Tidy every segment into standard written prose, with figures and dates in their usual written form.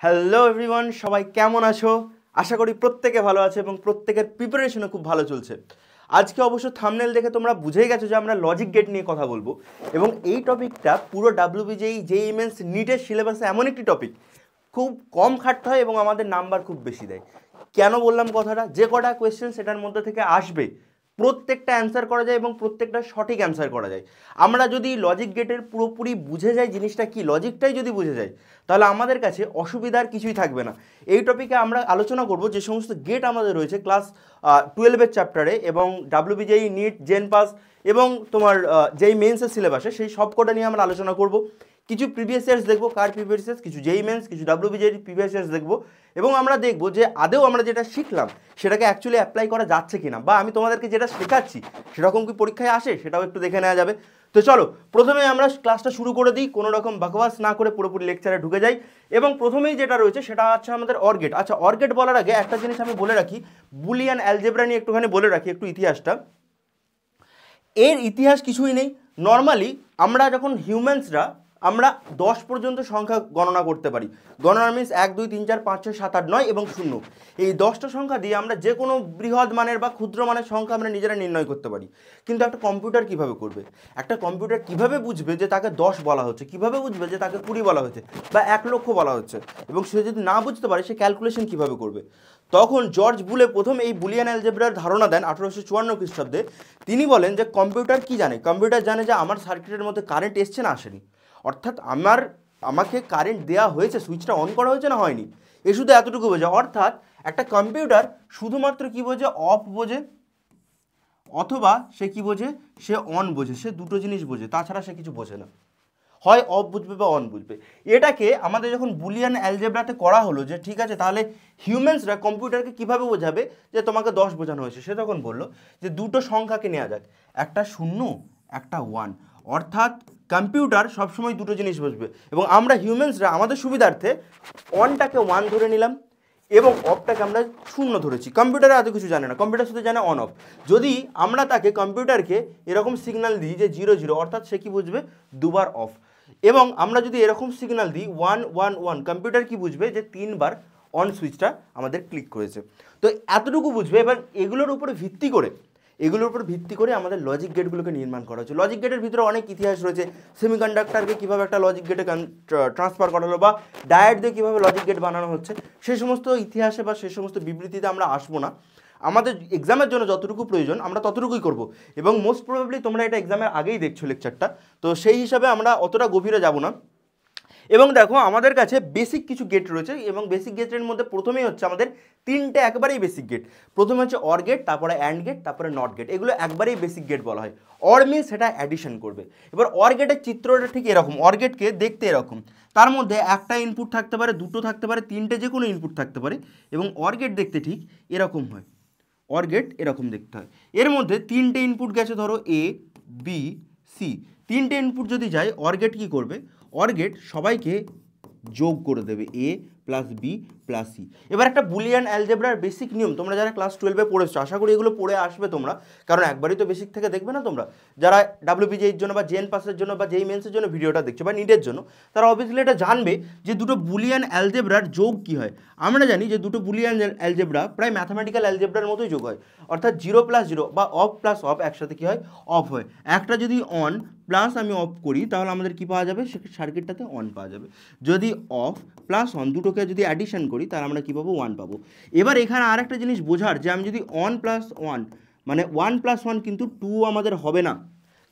Hello everyone, সবাই কেমন আছো? আশা করি প্রত্যেকে ভালো আছে এবং প্রত্যেকের প্রিপারেশনও খুব ভালো চলছে। আজকে অবশ্য থাম্বনেল দেখে তোমরা বুঝেই গেছো যে আমরা লজিক গেট নিয়ে কথা বলবো এবং এই টপিকটা পুরো ডাব্লিউবিজেই জেইই মেন্স নিটের সিলেবাসে এমন একটি টপিক খুব কম খাটতে হয় এবং আমাদের নাম্বার খুব বেশি দেয়। কেন বললাম কথাটা? যে কটা কোয়েশ্চেন সেটার মধ্যে থেকে আসবে প্রত্যেকটা অ্যান্সার করা যায় এবং প্রত্যেকটা সঠিক অ্যান্সার করা যায়। আমরা যদি লজিক গেটের পুরোপুরি বুঝে যাই জিনিসটা কি, লজিকটাই যদি বুঝে যাই, তাহলে আমাদের কাছে অসুবিধার কিছুই থাকবে না। এই টপিকে আমরা আলোচনা করব যে সমস্ত গেট আমাদের রয়েছে ক্লাস 12-এর চ্যাপ্টারে এবং ডাব্লিউবিজেই নিট জেন পাস এবং তোমার যেই মেন্সের সিলেবাসে সেই সব কটা নিয়ে আমরা আলোচনা করব। কিছু প্রিভিয়াস ইয়ার্স দেখবো, কার প্রিভিয়াস ইয়ার্স, কিছু জেইই মেন্স, কিছু ডাব্লিউবিজেই প্রিভিয়াস ইয়ার্স দেখবো এবং আমরা দেখবো যে আদেও আমরা যেটা শিখলাম সেটাকে অ্যাকচুয়ালি অ্যাপ্লাই করা যাচ্ছে কিনা, বা আমি তোমাদেরকে যেটা শেখাচ্ছি সেরকম কি পরীক্ষায় আসে সেটাও একটু দেখে নেওয়া যাবে। তো চলো প্রথমে আমরা ক্লাসটা শুরু করে দিই, কোনো রকম বকওয়াস না করে পুরোপুরি লেকচারে ঢুকে যাই। এবং প্রথমেই যেটা রয়েছে সেটা হচ্ছে আমাদের অর গেট। আচ্ছা, অর গেট বলার আগে একটা জিনিস আমি বলে রাখি, বুলিয়ান অ্যালজেব্রা নিয়ে একটুখানি বলে রাখি একটু ইতিহাসটা। এর ইতিহাস কিছুই নেই। নর্মালি আমরা যখন হিউম্যানসরা আমরা 10 পর্যন্ত সংখ্যা গণনা করতে পারি। গণনা মিনস 1 2 3 4 5 6 7 8 9 এবং 0। এই 10টা সংখ্যা দিয়ে আমরা যে কোনো বৃহৎ মানের বা ক্ষুদ্র মানের সংখ্যা আমরা নিজেরা নির্ণয় করতে পারি। কিন্তু একটা কম্পিউটার কিভাবে করবে? একটা কম্পিউটার কিভাবে বুঝবে যে তাকে 10 বলা হচ্ছে, কিভাবে বুঝবে যে তাকে 20 বলা হচ্ছে বা 1 লক্ষ বলা হচ্ছে? এবং সে যদি না বুঝতে পারে সে ক্যালকুলেশন কিভাবে করবে? তখন জর্জ বুলে প্রথম এই বুলিয়ান অ্যালজেব্রার ধারণা দেন 1854 খ্রিস্টাব্দে। তিনি বলেন যে কম্পিউটার কি জানে? কম্পিউটার জানে যে আমার সার্কিটের মধ্যে কারেন্ট এসছে না আসেনি, অর্থাৎ আমাকে কারেন্ট দেওয়া হয়েছে, সুইচটা অন করা হয়েছে না হয়নি, এ শুধু এতটুকু বোঝে। অর্থাৎ একটা কম্পিউটার শুধুমাত্র কি বোঝে? অফ বোঝে, অথবা সে কি বোঝে? সে অন বোঝে। সে দুটো জিনিস বোঝে, তাছাড়া সে কিছু বোঝে না। হয় অফ বুঝবে বা অন বুঝবে। এটাকে আমাদের যখন বুলিয়ান অ্যালজেব্রাতে করা হলো যে ঠিক আছে তাহলে হিউম্যানসরা কম্পিউটারকে কিভাবে বোঝাবে যে তোমাকে 10 বোঝানো হয়েছে, সে তখন বললো যে দুটো সংখ্যাকে নেওয়া যাক, একটা 0 একটা 1। অর্থাৎ কম্পিউটার সবসময় দুটো জিনিস বুঝবে এবং আমরা হিউম্যানসরা আমাদের সুবিধার্থে অনটাকে 1 ধরে নিলাম এবং অফটাকে আমরা 0 ধরেছি। কম্পিউটারে এত কিছু জানে না, কম্পিউটার শুধু জানে অন অফ। যদি আমরা তাকে কম্পিউটারকে এরকম সিগন্যাল দিই যে 0 0, অর্থাৎ সে কি বুঝবে? দুবার অফ। এবং আমরা যদি এরকম সিগন্যাল দিই 1 1 1, কম্পিউটার কি বুঝবে? যে 3বার অন সুইচটা আমাদের ক্লিক করেছে। তো এতটুকু বুঝবে। এবার এগুলোর উপরে ভিত্তি করে আমাদের লজিক গেটগুলোকে নির্মাণ করা হচ্ছে। লজিক গেটের ভিতরে অনেক ইতিহাস রয়েছে। সেমিকন্ডাক্টরকে কীভাবে একটা লজিক গেটে ট্রান্সফার করা হলো বা ডায়েট দিয়ে কীভাবে লজিক গেট বানানো হচ্ছে, সেই সমস্ত ইতিহাসে বা সেই সমস্ত বিবৃতিতে আমরা আসবো না। আমাদের এক্সামের জন্য যতটুকু প্রয়োজন আমরা ততটুকুই করব এবং মোস্ট প্রবাবলি তোমরা এটা এক্সামের আগেই দেখছো লেকচারটা, তো সেই হিসাবে আমরা অতটা গভীরে যাব না। এবং দেখো আমাদের কাছে বেসিক কিছু গেট রয়েছে এবং বেসিক গেটের মধ্যে প্রথমেই হচ্ছে আমাদের 3টে একেবারেই বেসিক গেট। প্রথমে হচ্ছে অর গেট, তারপরে অ্যান্ড গেট, তারপরে নট গেট। এগুলো একবারেই বেসিক গেট বলা হয়। অর মিনস সেটা অ্যাডিশন করবে। এবার অর গেটের চিত্রটা ঠিক এরকম, অর গেটকে দেখতে এরকম। তার মধ্যে একটা ইনপুট থাকতে পারে, দুটো থাকতে পারে, 3টে যে কোনো ইনপুট থাকতে পারে এবং অর গেট দেখতে ঠিক এরকম হয়। অর গেট এরকম দেখতে হয়। এর মধ্যে 3টে ইনপুট গেছে, ধরো এ বি সি। 3টে ইনপুট যদি যায়, অর গেট কী করবে? অর গেট সবাইকে যোগ করে দেবে, এ প্লাস বি প্লাস সি। এবার একটা বুলিয়ান অ্যালজেব্রার বেসিক নিয়ম তোমরা যারা ক্লাস 12-এ পড়েছো, আশা করি এগুলো পড়ে আসবে তোমরা, কারণ একবারই তো বেসিক থেকে দেখবে না তোমরা। যারা ডাব্লিউবিজের জন্য বা জেন পাসের জন্য বা জেইই মেন্সের জন্য ভিডিওটা দেখছো বা নিটের জন্য, তারা অবভিয়াসলি এটা জানবে যে দুটো বুলিয়ান অ্যালজেব্রার যোগ কী হয়। আমরা জানি যে দুটো বুলিয়ান অ্যালজেব্রা প্রায় ম্যাথামেটিক্যাল অ্যালজেব্রার মতোই যোগ হয়, অর্থাৎ 0 + 0 বা অফ প্লাস অফ একসাথে কী হয়? অফ হয়। একটা যদি অন প্লাস আমি অফ করি তাহলে আমাদের কী পাওয়া যাবে? সে সার্কিটটাতে অন পাওয়া যাবে। যদি অফ প্লাস অন দুটোকে যদি অ্যাডিশন করি তাহলে আমরা কী পাবো? 1 পাবো। এবার এখানে আরেকটা জিনিস বোঝার, যে আমি যদি অন প্লাস 1 মানে 1 + 1 কিন্তু 2 আমাদের হবে না,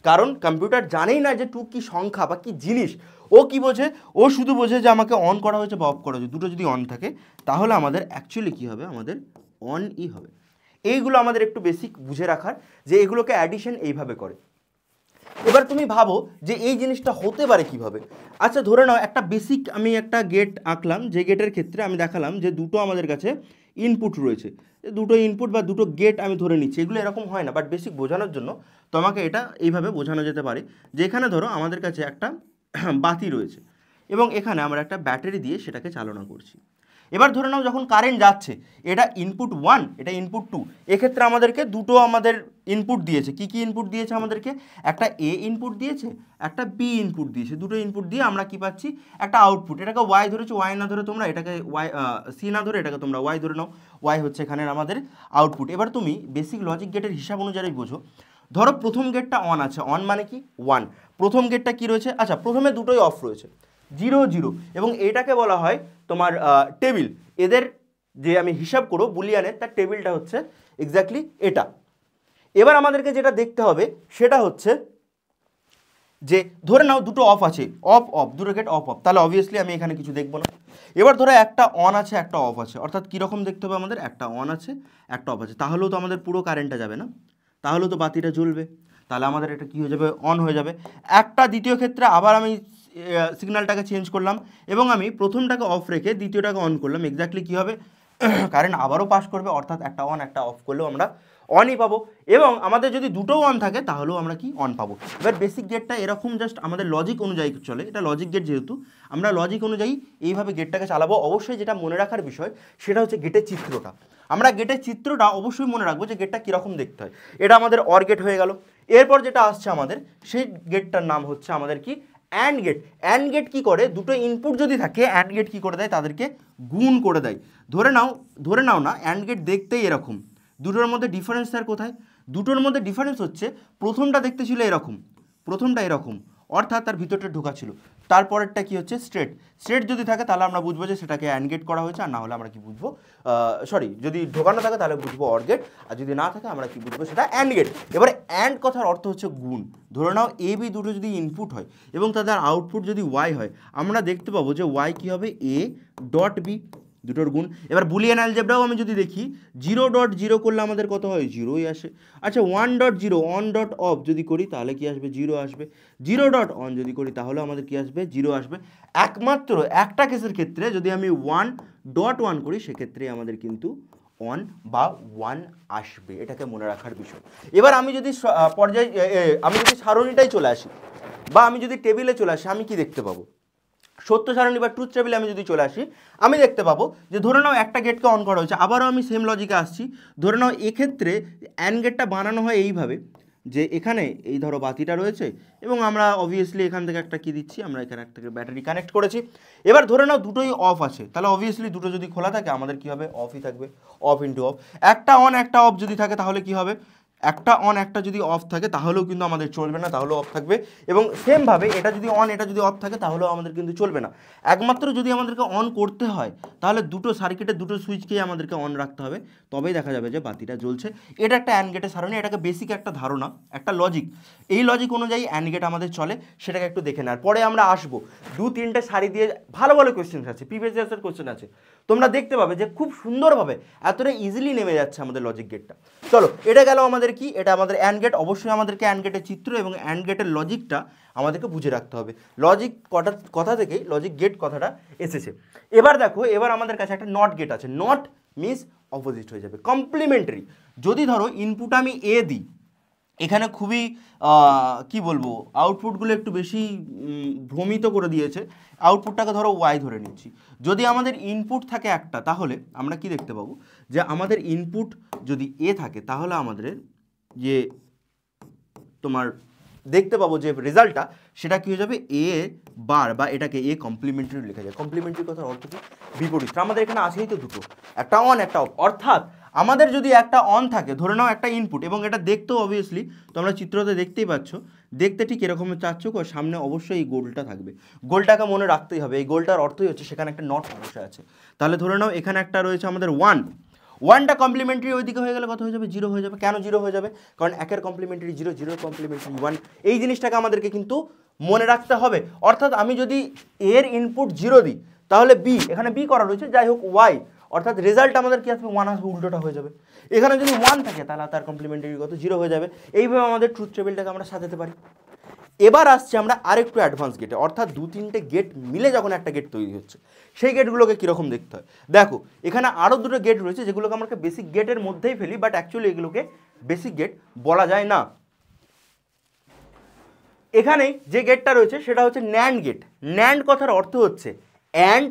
কারণ কম্পিউটার জানেই না যে 2 কি সংখ্যা বা কি জিনিস। ও কি বোঝে? ও শুধু বোঝে যে আমাকে অন করা হয়েছে বা অফ করা হয়েছে। দুটো যদি অন থাকে তাহলে আমাদের অ্যাকচুয়ালি কী হবে? আমাদের অনই হবে। এইগুলো আমাদের একটু বেসিক বুঝে রাখার, যে এগুলোকে অ্যাডিশন এইভাবে করে। এবার তুমি ভাবো যে এই জিনিসটা হতে পারে কিভাবে। আচ্ছা ধরে নাও একটা বেসিক আমি একটা গেট আঁকলাম, যে গেটের ক্ষেত্রে আমি দেখালাম যে দুটো আমাদের কাছে ইনপুট রয়েছে। দুটো ইনপুট বা দুটো গেট আমি ধরে নিচ্ছি। এগুলো এরকম হয় না, বাট বেসিক বোঝানোর জন্য তোমাকে এটা এইভাবে বোঝানো যেতে পারে, যে এখানে ধরো আমাদের কাছে একটা বাতি রয়েছে এবং এখানে আমরা একটা ব্যাটারি দিয়ে সেটাকে চালনা করছি। এবার ধরে নাও যখন কারেন্ট যাচ্ছে, এটা ইনপুট 1, এটা ইনপুট 2, এক্ষেত্রে আমাদেরকে দুটো আমাদের ইনপুট দিয়েছে। কি কি ইনপুট দিয়েছে আমাদেরকে? একটা এ ইনপুট দিয়েছে, একটা বি ইনপুট দিয়েছে। দুটো ইনপুট দিয়ে আমরা কি পাচ্ছি? একটা আউটপুট। এটাকে ওয়াই ধরেছো, ওয়াই না ধরে তোমরা এটাকে ওয়াই সি না ধরে এটাকে তোমরা ওয়াই ধরে নাও। ওয়াই হচ্ছে এখানে আমাদের আউটপুট। এবার তুমি বেসিক লজিক গেটের হিসাব অনুযায়ী বোঝো। ধরো প্রথম গেটটা অন আছে, অন মানে কি 1। প্রথম গেটটা কি রয়েছে? আচ্ছা, প্রথমে দুটোই অফ রয়েছে, 0 0, এবং এটাকে বলা হয় তোমার টেবিল। এদের যে আমি হিসাব করবো বুলিয়ানের, তার টেবিলটা হচ্ছে এক্স্যাক্টলি এটা। এবার আমাদেরকে যেটা দেখতে হবে সেটা হচ্ছে যে ধরে নাও দুটো অফ আছে, অফ অফ, দুটো গেট অফ অফ, তাহলে অবভিয়াসলি আমি এখানে কিছু দেখবো না। এবার ধরো একটা অন আছে একটা অফ আছে, অর্থাৎ কীরকম দেখতে হবে আমাদের? একটা অন আছে একটা অফ আছে, তাহলেও তো আমাদের পুরো কারেন্টটা যাবে না, তাহলেও তো বাতিটা জ্বলবে, তাহলে আমাদের এটা কী হয়ে যাবে? অন হয়ে যাবে। একটা দ্বিতীয় ক্ষেত্রে আবার আমি সিগন্যালটাকে চেঞ্জ করলাম এবং আমি প্রথমটাকে অফ রেখে দ্বিতীয়টাকে অন করলাম, এক্স্যাক্টলি কী হবে? কারেন্ট আবারও পাস করবে, অর্থাৎ একটা অন একটা অফ করলেও আমরা অনই পাবো। এবং আমাদের যদি দুটো অন থাকে তাহলেও আমরা কি? অন পাবো। এবার বেসিক গেটটা এরকম জাস্ট আমাদের লজিক অনুযায়ী চলে, এটা লজিক গেট, যেহেতু আমরা লজিক অনুযায়ী এইভাবে গেটটাকে চালাবো। অবশ্যই যেটা মনে রাখার বিষয় সেটা হচ্ছে গেটের চিত্রটা। আমরা গেটের চিত্রটা অবশ্যই মনে রাখবো যে গেটটা কীরকম দেখতে হয়। এটা আমাদের অর গেট হয়ে গেল। এরপর যেটা আসছে আমাদের, সেই গেটটার নাম হচ্ছে আমাদের কি? And gate. অ্যান্ড গেট কী করে? দুটো ইনপুট যদি থাকে, অ্যান্ড গেট কী করে দেয়? তাদেরকে গুণ করে দেয়। ধরে নাও না অ্যান্ড গেট দেখতেই এরকম, দুটোর মধ্যে ডিফারেন্স তার কোথায়? দুটোর মধ্যে ডিফারেন্স হচ্ছে প্রথমটা দেখতে ছিল এরকম, প্রথমটা এরকম, অর্থাৎ তার ভিতরটা ঢোকা ছিল। তারপরেরটা কি হচ্ছে? স্ট্রেট। স্ট্রেট যদি থাকে তাহলে আমরা বুঝবো যে সেটাকে অ্যান্ড গেট করা হয়েছে, আর না হলে আমরা কি বুঝবো? যদি ঢোকানো থাকে তাহলে বুঝবো অর গেট, আর যদি না থাকে আমরা কি বুঝবো? সেটা অ্যান্ড গেট। এবারে অ্যান্ড কথার অর্থ হচ্ছে গুণ। ধরে নাও এ বি দুটো যদি ইনপুট হয় এবং তাদের আউটপুট যদি ওয়াই হয়, আমরা দেখতে পাবো যে ওয়াই কী হবে? এ ডট বি, দুটোর গুণ। এবার বুলিয়ান অ্যালজেব্রাও আমি যদি দেখি, 0.0 করলে আমাদের কত হয়? 0ই আসে। আচ্ছা 1.0 অন ডট অফ যদি করি তাহলে কি আসবে? 0 আসবে। 0.on যদি করি তাহলে আমাদের কি আসবে? 0 আসবে। একমাত্র একটা কেসের ক্ষেত্রে যদি আমি 1.1 করি সেক্ষেত্রে আমাদের কিন্তু অন বা 1 আসবে, এটাকে মনে রাখার বিষয়। এবার আমি যদি আমি যদি সারণীটাই চলে আসি বা আমি যদি টেবিলে চলে আসি, আমি কি দেখতে পাবো? সত্য সারণী বা ট্রুথ টেবিলে আমি যদি চলে আসি, আমি দেখতে পাবো যে ধরে নাও একটা গেটকে অন করা হয়েছে। আবারও আমি সেম লজিকে আসছি। ধরে নাও এক্ষেত্রে অ্যান্ড গেটটা বানানো হয় এইভাবে যে এখানে এই ধরো বাতিটা রয়েছে এবং আমরা অবভিয়াসলি এখান থেকে একটা কি দিচ্ছি? আমরা এখানে একটা ব্যাটারি কানেক্ট করেছি। এবার ধরে নাও দুটোই অফ আছে, তাহলে অবভিয়াসলি দুটো যদি খোলা থাকে আমাদের কি হবে? অফই থাকবে, অফ ইন্টু অফ। একটা অন একটা অফ যদি থাকে তাহলে কি হবে? একটা অন একটা যদি অফ থাকে তাহলেও কিন্তু আমাদের চলবে না, তাহলেও অফ থাকবে। এবং সেমভাবে এটা যদি অন এটা যদি অফ থাকে তাহলেও আমাদের কিন্তু চলবে না। একমাত্র যদি আমাদেরকে অন করতে হয় তাহলে দুটো সার্কিটের দুটো সুইচকেই আমাদেরকে অন রাখতে হবে, তবেই দেখা যাবে যে বাতিটা জ্বলছে। এটা একটা অ্যান্ড গেটের সারণী, এটাকে বেসিক একটা ধারণা, একটা লজিক। এই লজিক অনুযায়ী অ্যান্ড গেট আমাদের চলে, সেটাকে একটু দেখে নেওয়ার পরে আমরা আসবো 2-3টে সারি দিয়ে ভালো ভালো কোয়েশ্চেন আছে, প্রিভিয়াস ইয়ার্সের কোয়েশ্চেন আছে। তোমরা দেখতে পাবে যে খুব সুন্দরভাবে এতটা ইজিলি নেমে যাচ্ছে আমাদের লজিক গেটটা। চলো, এটা গেল আমাদের কি? এটা আমাদের অ্যান্ড গেট। অবশ্যই আমাদেরকে অ্যান্ড গেটের চিত্র এবং অ্যান্ড গেটের লজিকটা আমাদেরকে বুঝে রাখতে হবে। লজিক কথা থেকেই লজিক গেট কথাটা এসেছে। এবার দেখো, এবার আমাদের কাছে একটা নট গেট আছে। নট মিনস অপোজিট হয়ে যাবে, কমপ্লিমেন্টারি। যদি ধরো ইনপুট আমি এ দিই, এখানে খুবই কি বলবো, আউটপুটগুলো একটু বেশি ভ্রমিত করে দিয়েছে। আউটপুটটাকে ধরো ওয়াই ধরে নিচ্ছি। যদি আমাদের ইনপুট থাকে একটা, তাহলে আমরা কি দেখতে পাবো? যে আমাদের ইনপুট যদি এ থাকে তাহলে আমাদের যে তোমার দেখতে পাবো যে রেজাল্টটা সেটা কী হয়ে যাবে? এ বার, বা এটাকে এ কমপ্লিমেন্টারি লেখা যায়। কমপ্লিমেন্টারি কথার অর্থ কি? বিপরীত। আমাদের এখানে আছেই তো দুটো, একটা অন একটা অফ। অর্থাৎ আমাদের যদি একটা অন থাকে, ধরে নাও একটা ইনপুট, এবং এটা দেখতেও অবভিয়াসলি তোমরা চিত্রতে দেখতেই পাচ্ছ, দেখতে ঠিক এরকমের চারচোখ, ও সামনে অবশ্যই এই গোলটা থাকবে। গোলটাকে মনে রাখতেই হবে। এই গোলটার অর্থই হচ্ছে সেখানে একটা নট অবশ্যই আছে। তাহলে ধরে নাও এখানে একটা রয়েছে আমাদের ওয়ানটা কমপ্লিমেন্টারি, ওইদিকে হয়ে গেলে কত হয়ে যাবে? 0 হয়ে যাবে। কেন 0 হয়ে যাবে? কারণ একের কমপ্লিমেন্টারি 0, 0 কমপ্লিমেন্টারি 1। এই জিনিসটাকে আমাদেরকে কিন্তু মনে রাখতে হবে। অর্থাৎ আমি যদি এর ইনপুট 0 দিই তাহলে বি, এখানে বি করা রয়েছে, যাই হোক ওয়াই, অর্থাৎ রেজাল্ট আমাদের কি আসবে? 1 আসবে, উল্টোটা হয়ে যাবে। এখানে যদি 1 থাকে তাহলে তার কমপ্লিমেন্টারি কত? 0 হয়ে যাবে। এইভাবে আমাদের ট্রুথ টেবিলটাকে আমরা সাজাতে পারি। এবার আসছে আমরা আরেকটু অ্যাডভান্স গেটে, অর্থাৎ 2-3টে গেট মিলে যখন একটা গেট তৈরি হচ্ছে, সেই গেটগুলোকে কীরকম দেখতে হয় দেখো। এখানে আরও দুটো গেট রয়েছে যেগুলোকে আমরা বেসিক গেটের মধ্যেই ফেলি, বাট অ্যাকচুয়ালি এগুলোকে বেসিক গেট বলা যায় না। এখানে যে গেটটা রয়েছে সেটা হচ্ছে ন্যান্ড গেট। ন্যান্ড কথার অর্থ হচ্ছে অ্যান্ড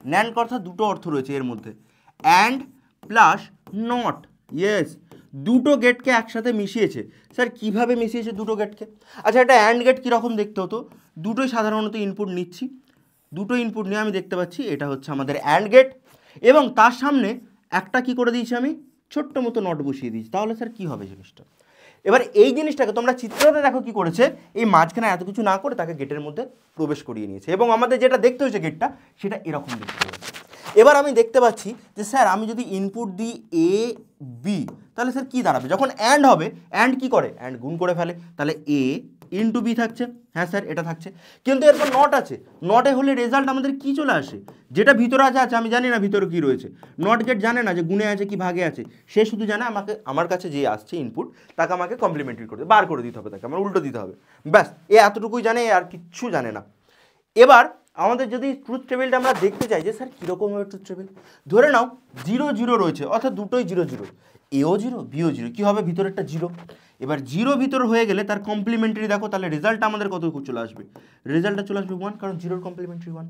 ন্যান্ড কথার দুটো অর্থ রয়েছে এর মধ্যে, অ্যান্ড প্লাস নট। ইয়েস, দুটো গেটকে একসাথে মিশিয়েছে। স্যার কিভাবে মিশিয়েছে দুটো গেটকে? আচ্ছা, একটা অ্যান্ড গেট কীরকম দেখতে হতো? দুটোই সাধারণত ইনপুট নিচ্ছি, দুটো ইনপুট নিয়ে আমি দেখতে পাচ্ছি এটা হচ্ছে আমাদের অ্যান্ড গেট, এবং তার সামনে একটা কি করে দিয়েছি আমি, ছোট্ট মতো নট বসিয়ে দিয়েছি। তাহলে স্যার কী হবে জিনিসটা? এবার এই জিনিসটাকে তোমরা চিত্রতে দেখো কি করেছে, এই মাঝখানে এত কিছু না করে তাকে গেটের মধ্যে প্রবেশ করিয়ে নিয়েছে, এবং আমাদের যেটা দেখতে হয়েছে গেটটা সেটা এরকম দেখতে হয়েছে। এবার আমি দেখতে পাচ্ছি যে স্যার আমি যদি ইনপুট দিই এ বি, তাহলে স্যার কী দাঁড়াবে? যখন অ্যান্ড হবে, অ্যান্ড কী করে? অ্যান্ড গুণ করে ফেলে, তাহলে এ ইন্টু বি থাকছে। হ্যাঁ স্যার, এটা থাকছে, কিন্তু এরপর নট আছে, নটে হলে রেজাল্ট আমাদের কি চলে আসে? যেটা ভিতরে আছে আমি জানি না ভিতরে কী রয়েছে। নট গেট জানে না যে গুণে আছে কি ভাগে আছে, সে শুধু জানে আমার কাছে যে আসছে ইনপুট তাকে আমাকে কমপ্লিমেন্টারি করতে বার করে দিতে হবে, তাকে আমার উল্টো দিতে হবে, ব্যাস এ এতটুকুই জানে, আর কিচ্ছু জানে না। এবার আমাদের যদি ট্রুথ টেবিলটা আমরা দেখতে চাই যে স্যার কীরকম হবে ট্রুথ টেবিল, ধরে নাও 0 0 রয়েছে, অর্থাৎ দুটোই 0 0, এও 0 বিও 0, কী হবে? ভিতরে একটা 0। এবার 0 ভিতর হয়ে গেলে তার কমপ্লিমেন্টারি দেখো, তাহলে রেজাল্টটা আমাদের কত চলে আসবে? রেজাল্টটা চলে আসবে 1, কারণ 0 কমপ্লিমেন্টারি 1।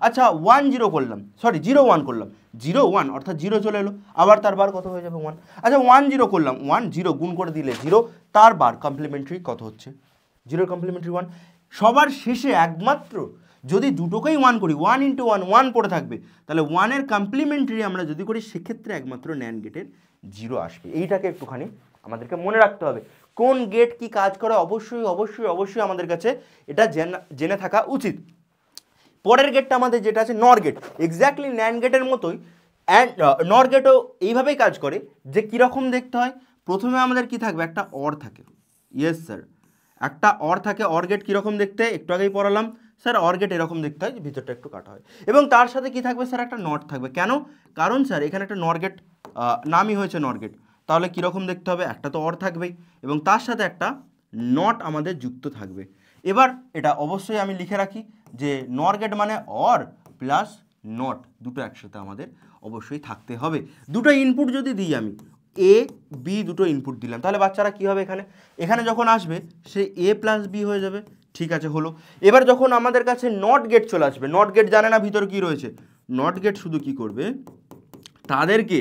আচ্ছা 1 0 করলাম, সরি 0 1 করলাম, 0 1 অর্থাৎ 0 চলে এলো, আবার তার বার কত হয়ে যাবে? 1। আচ্ছা 1 0 করলাম, 1 0 গুণ করে দিলে 0, তার বার কমপ্লিমেন্টারি কত হচ্ছে? 0 কমপ্লিমেন্টারি 1। সবার শেষে একমাত্র যদি দুটোকেই 1 করি, 1 × 1 1 পড়ে থাকবে, তাহলে 1-এর কমপ্লিমেন্টারি আমরা যদি করি সেক্ষেত্রে একমাত্র ন্যান্ড গেটের 0 আসবে। এইটাকে একটুখানি আমাদেরকে মনে রাখতে হবে, কোন গেট কি কাজ করে অবশ্যই অবশ্যই অবশ্যই আমাদের কাছে এটা জেনে থাকা উচিত। পরের গেটটা আমাদের যেটা আছে নর গেট, এক্স্যাক্টলি ন্যান্ড গেটের মতোই, অ্যান্ড নর গেটও এইভাবেই কাজ করে। যে কীরকম দেখতে হয়, প্রথমে আমাদের কি থাকবে? একটা অর থাকে। ইয়েস স্যার, একটা অর থাকে। অর গেট কীরকম দেখতে একটু আগেই পড়ালাম স্যার, অর গেট এরকম দেখতে হয়, যে ভিতরটা একটু কাটা হয়, এবং তার সাথে কি থাকবে স্যার? একটা নট থাকবে। কেন? কারণ স্যার এখানে একটা নর গেট নামই হয়েছে নর গেট, তাহলে কীরকম দেখতে হবে? একটা তো অর থাকবেই, এবং তার সাথে একটা নট আমাদের যুক্ত থাকবে। এবার এটা অবশ্যই আমি লিখে রাখি যে নর গেট মানে অর প্লাস নট, দুটো একসাথে আমাদের অবশ্যই থাকতে হবে। দুটো ইনপুট যদি দিই আমি, এ বি দুটো ইনপুট দিলাম, তাহলে বাচ্চারা কী হবে? এখানে যখন আসবে সে এ প্লাস বি হয়ে যাবে। ঠিক আছে, হলো। এবার যখন আমাদের কাছে নট গেট চলে আসবে, নট গেট জানে না ভিতরে কী রয়েছে, নট গেট শুধু কি করবে? তাদেরকে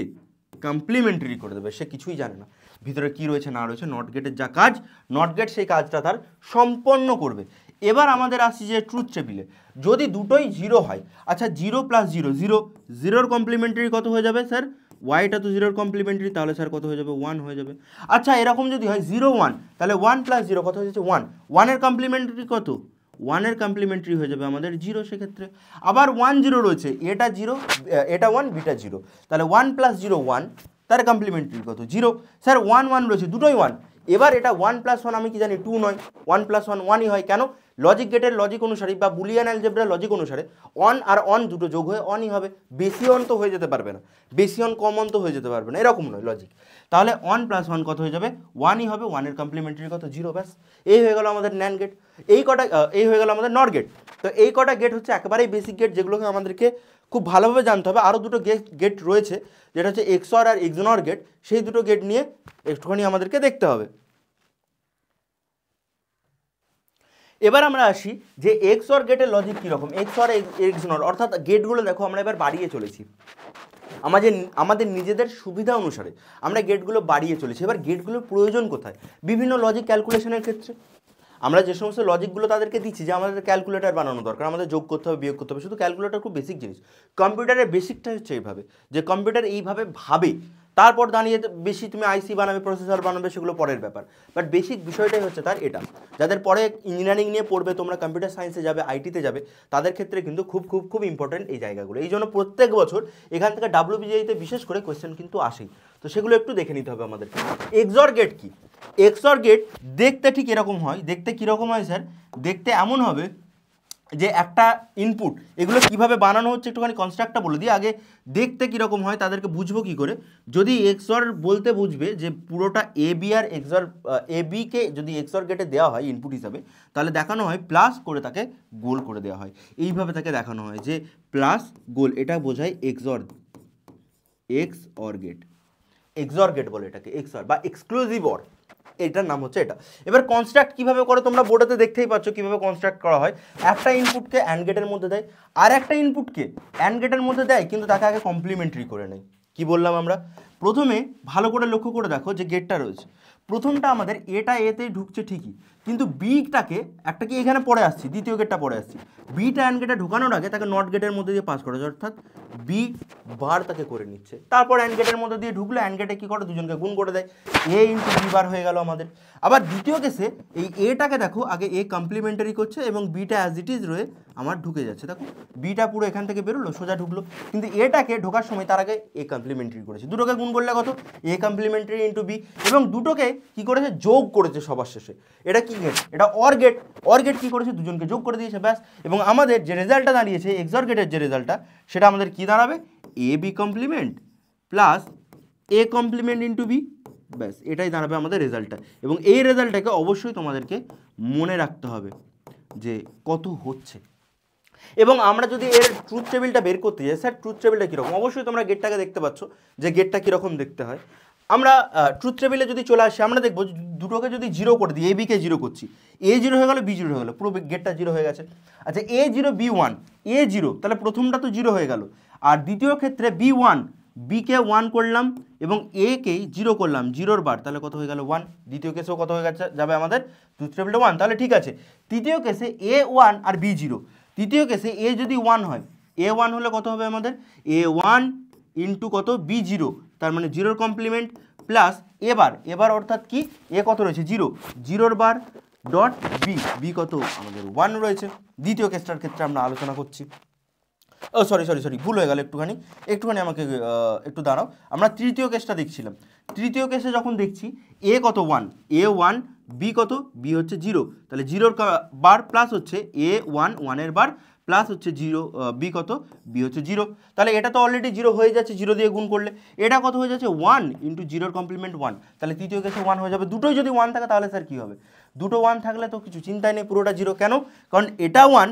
কমপ্লিমেন্টারি করে দেবে, সে কিছুই জানে না ভিতরে কি রয়েছে না রয়েছে। নট গেটের যা কাজ, নট গেট সেই কাজটা তার সম্পন্ন করবে। এবার আমাদের আসছি যে ট্রুথ টেবিলে, যদি দুটোই 0 হয়, আচ্ছা 0 + 0 0, 0-র কমপ্লিমেন্টারি কত হয়ে যাবে স্যার? ওয়াইটা তো 0-র কমপ্লিমেন্টারি, তাহলে স্যার কত হয়ে যাবে? 1 হয়ে যাবে। আচ্ছা এরকম যদি হয় 0 1, তাহলে 1 + 0 কত হয়ে যাচ্ছে? 1। 1-এর কমপ্লিমেন্টারি কত? 1-এর কমপ্লিমেন্টারি হয়ে যাবে আমাদের 0 সেক্ষেত্রে। আবার 1 0 রয়েছে, এটা 0 এটা 1 বিটা 0, তাহলে 1 + 0 1, তার কমপ্লিমেন্টারি কত? 0। স্যার 1 1 রয়েছে, দুটোই 1। এবার এটা 1 + 1 আমি কি জানি 2 নয়, 1 + 1 1ই হয়। কেন? লজিক গেটের লজিক অনুসারে বা বুলিয়ান অ্যালজেব্রার লজিক অনুসারে অন আর অন দুটো যোগ হয়ে অনই হবে, বেশি অন তো হয়ে যেতে পারবে না, বেশি অন কম অন তো হয়ে যেতে পারবে না, এরকম নয় লজিক। তাহলে 1 + 1 কত হয়ে যাবে? 1ই হবে। 1-এর কমপ্লিমেন্টারি কত? 0। ব্যাস, এই হয়ে গেল আমাদের ন্যান্ড গেট। এই হয়ে গেল আমাদের নর গেট। তো এই কটা গেট হচ্ছে একেবারেই বেসিক গেট, যেগুলোকে আমাদেরকে খুব ভালোভাবে জানতে হবে। আরও দুটো গেট রয়েছে, যেটা হচ্ছে এক্সঅর আর এক্সনর গেট, সেই দুটো গেট নিয়ে একটুখানি আমাদেরকে দেখতে হবে। এবার আমরা আসি যে এক্সঅর গেটের লজিক কীরকম, এক্সঅর এক্সনর, অর্থাৎ গেটগুলো দেখো আমরা এবার বাড়িয়ে চলেছি আমাদের নিজেদের সুবিধা অনুসারে আমরা গেটগুলো বাড়িয়ে চলেছি। এবার গেটগুলোর প্রয়োজন কোথায়? বিভিন্ন লজিক ক্যালকুলেশনের ক্ষেত্রে আমরা যে সমস্ত লজিকগুলো তাদেরকে দিচ্ছি, যে আমাদের ক্যালকুলেটর বানানো দরকার, আমাদের যোগ করতে হবে, বিয়োগ করতে হবে, শুধু ক্যালকুলেটর খুব বেসিক জিনিস। কম্পিউটারের বেসিকটা হচ্ছে এইভাবে, যে কম্পিউটার এইভাবে ভাবে, তারপর দাঁড়িয়ে বেশি তুমি আইসি বানাবে, প্রসেসর বানাবে, সেগুলো পরের ব্যাপার, বাট বেসিক বিষয়টাই হচ্ছে তার এটা। যাদের পরে ইঞ্জিনিয়ারিং নিয়ে পড়বে, তোমরা কম্পিউটার সায়েন্সে যাবে, আইটিতে যাবে, তাদের ক্ষেত্রে কিন্তু খুব খুব খুব ইম্পর্টেন্ট এই জায়গাগুলো। এই জন্য প্রত্যেক বছর এখান থেকে WBGI-তে বিশেষ করে কোয়েশ্চেন কিন্তু আসেই, তো সেগুলো একটু দেখে নিতে হবে আমাদেরকে। এক্সঅর গেট কি? এক্সঅর গেট দেখতে ঠিক এরকম হয়। দেখতে কীরকম হয় স্যার? দেখতে এমন হবে যে একটা ইনপুট, এগুলো কিভাবে বানানো হচ্ছে একটুখানি কনস্ট্রাক্টটা বলে দিই আগে। দেখতে কীরকম হয় তাদেরকে বুঝবো কী করে? যদি এক্সঅর বলতে বুঝবে যে পুরোটা এ বি আর এক্সঅর এ বিকে যদি এক্সঅর গেটে দেওয়া হয় ইনপুট হিসাবে, তাহলে দেখানো হয় প্লাস করে তাকে গোল করে দেওয়া হয়। এইভাবে তাকে দেখানো হয় যে প্লাস গোল, এটা বোঝায় এক্সঅর গেট। এক্সঅর গেট বলে এটাকে, এক্সঅর বা এক্সক্লুসিভ অর। এটার নাম হচ্ছে এটা। এবার কনস্ট্রাক্ট কিভাবে করে তোমরা বোর্ডেতে দেখতেই পাচ্ছ কিভাবে কনস্ট্রাক্ট করা হয়। একটা ইনপুটকে অ্যান্ড গেটের মধ্যে দেয়, আর একটা ইনপুটকে অ্যান্ড গেটের মধ্যে দেয়, কিন্তু তাকে আগে কমপ্লিমেন্টারি করে নেয়। কি বললাম আমরা? প্রথমে ভালো করে লক্ষ্য করে দেখো যে গেটটা রয়েছে, প্রথমটা আমাদের এটা এতেই ঢুকছে ঠিকই, কিন্তু বিটাকে একটা কি এখানে পড়ে আসছি, দ্বিতীয় গেটটা পড়ে আসছি, বিটা অ্যান্ড গেটে ঢোকানোর আগে তাকে নট গেটের মধ্যে দিয়ে পাস করা, অর্থাৎ বি বার তাকে করে নিচ্ছে। তারপর অ্যান্ড গেটের মধ্যে দিয়ে ঢুকলে অ্যান্ড গেটে কী করে, দুজনকে গুণ করে দেয়, এ ইন্টু বি বার হয়ে গেল আমাদের। আবার দ্বিতীয় কেসে এই এটাকে দেখো আগে এ কমপ্লিমেন্টারি করছে এবং বিটা অ্যাজ ইট ইজ রয়ে আমার ঢুকে যাচ্ছে। দেখো বিটা পুরো এখান থেকে বেরোলো, সোজা ঢুকলো, কিন্তু এটাকে ঢোকার সময় তার আগে এ কমপ্লিমেন্টারি করেছে। দুটোকে গুণ করলে কত, এ কমপ্লিমেন্টারি ইন্টু বি, এবং দুটোকে কি করেছে, যোগ করেছে সবার শেষে। এটা কি গেট, এটা অর গেট। অর গেট কী করেছে, দুজনকে যোগ করে দিয়েছে, ব্যাস। এবং আমাদের যে রেজাল্টটা দাঁড়িয়েছে এক্সর গেটের যে রেজাল্টটা, সেটা আমাদের কি দাঁড়াবে, a b complement plus a complement into b, ব্যাস এটাই দাঁড়াবে আমাদের রেজাল্টটা। এবং এই রেজাল্টটাকে অবশ্যই তোমাদেরকে মনে রাখতে হবে যে কত হচ্ছে। এবং আমরা যদি এর ট্রুথ টেবিলটা বের করতে যাই, স্যার ট্রুথ টেবিলটা কীরকম, অবশ্যই তোমরা গেটটাকে দেখতে পাচ্ছ যে গেটটা কীরকম দেখতে হয়। আমরা ট্রুথ টেবিলে যদি চলে আসি, আমরা দেখবো দুটোকে যদি জিরো করে দিই, এ বিকে জিরো করছি, এ জিরো হয়ে গেলো, বি জিরো হয়ে গেলো, পুরো গেটটা জিরো হয়ে গেছে। আচ্ছা এ জিরো বি ওয়ান, এ জিরো, তাহলে প্রথমটা তো জিরো হয়ে গেল। আর দ্বিতীয় ক্ষেত্রে বি ওয়ান, বিকে ওয়ান করলাম এবং একেই জিরো করলাম, জিরোর বার, তাহলে কত হয়ে গেল, ওয়ান। দ্বিতীয় কেসেও কত হয়ে গেছে, যাবে আমাদের ট্রুথ টেবিলটা ওয়ান, তাহলে ঠিক আছে। তৃতীয় কেসে এ ওয়ান আর বি জিরো, তৃতীয় কেসে এ যদি ওয়ান হয়, এ ওয়ান হলে কত হবে আমাদের, এ ওয়ান ইন্টু কত, বি জিরো, তার মানে জিরোর কমপ্লিমেন্ট প্লাস এবার অর্থাৎ কি, এ কত রয়েছে, জিরো, জিরোর বার ডট বি, বি কত আমাদের ওয়ান রয়েছে। দ্বিতীয় কেসটার ক্ষেত্রে আমরা আলোচনা করছি। ও সরি ভুল হয়ে গেল, একটুখানি আমাকে একটু দাঁড়াও। আমরা তৃতীয় কেসটা দেখছিলাম। তৃতীয় কেসে যখন দেখছি এ কত, ওয়ান, এ ওয়ান, বি কত, বি হচ্ছে জিরো, তাহলে জিরোর বার প্লাস হচ্ছে এ ওয়ান, ওয়ানের বার প্লাস হচ্ছে জিরো, বি কত, বি হচ্ছে জিরো। তাহলে এটা তো অলরেডি জিরো হয়ে যাচ্ছে, জিরো দিয়ে গুণ করলে এটা কত হয়ে যাচ্ছে, ওয়ান ইন্টু জিরোর কমপ্লিমেন্ট ওয়ান, তাহলে তৃতীয় কেসে ওয়ান হয়ে যাবে। দুটোই যদি ওয়ান থাকে তাহলে স্যার কী হবে, দুটো ওয়ান থাকলে তো কিছু চিন্তাই নেই, পুরোটা জিরো। কেন, কারণ এটা one,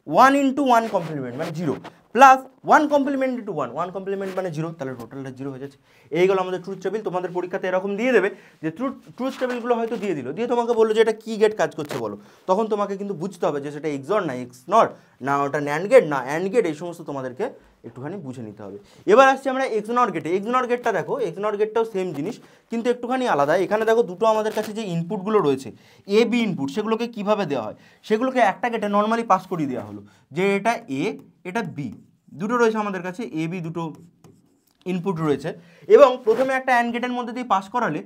one into one complement মানে zero, plus one complement into one, one complement মানে জিরো, তাহলে টোটালটা জিরো হয়ে যাচ্ছে। এইগুলো আমাদের ট্রুথ টেবিল। তোমাদের পরীক্ষাতে এরকম দিয়ে দেবে যে ট্রুথ টেবিলগুলো হয়তো দিয়ে দিল, দিয়ে তোমাকে বললো যে এটা কি গেট কাজ করছে বলো, তখন তোমাকে কিন্তু বুঝতে হবে যে সেটা এক্সর না এক্সনর, না ওটা ন্যান্ড গেট না অ্যান্ড গেট, এই সমস্ত তোমাদেরকে একটুখানি বুঝে নিতে হবে। এবার আসছি আমরা এক্সনর গেটে। এক্সনর গেটটা দেখো, এক্সনর গেটটাও সেম জিনিস কিন্তু একটুখানি আলাদা। এখানে দেখো দুটো আমাদের কাছে যে ইনপুটগুলো রয়েছে এ বি ইনপুট, সেগুলোকে কিভাবে দেওয়া হয়, সেগুলোকে একটা গেটে নর্মালি পাস করিয়ে দেওয়া হলো যে এটা এ এটা বি, দুটো রয়েছে আমাদের কাছে, এ বি দুটো ইনপুট রয়েছে। এবং প্রথমে একটা অ্যান্ড গেটের মধ্যে দিয়ে পাস করালে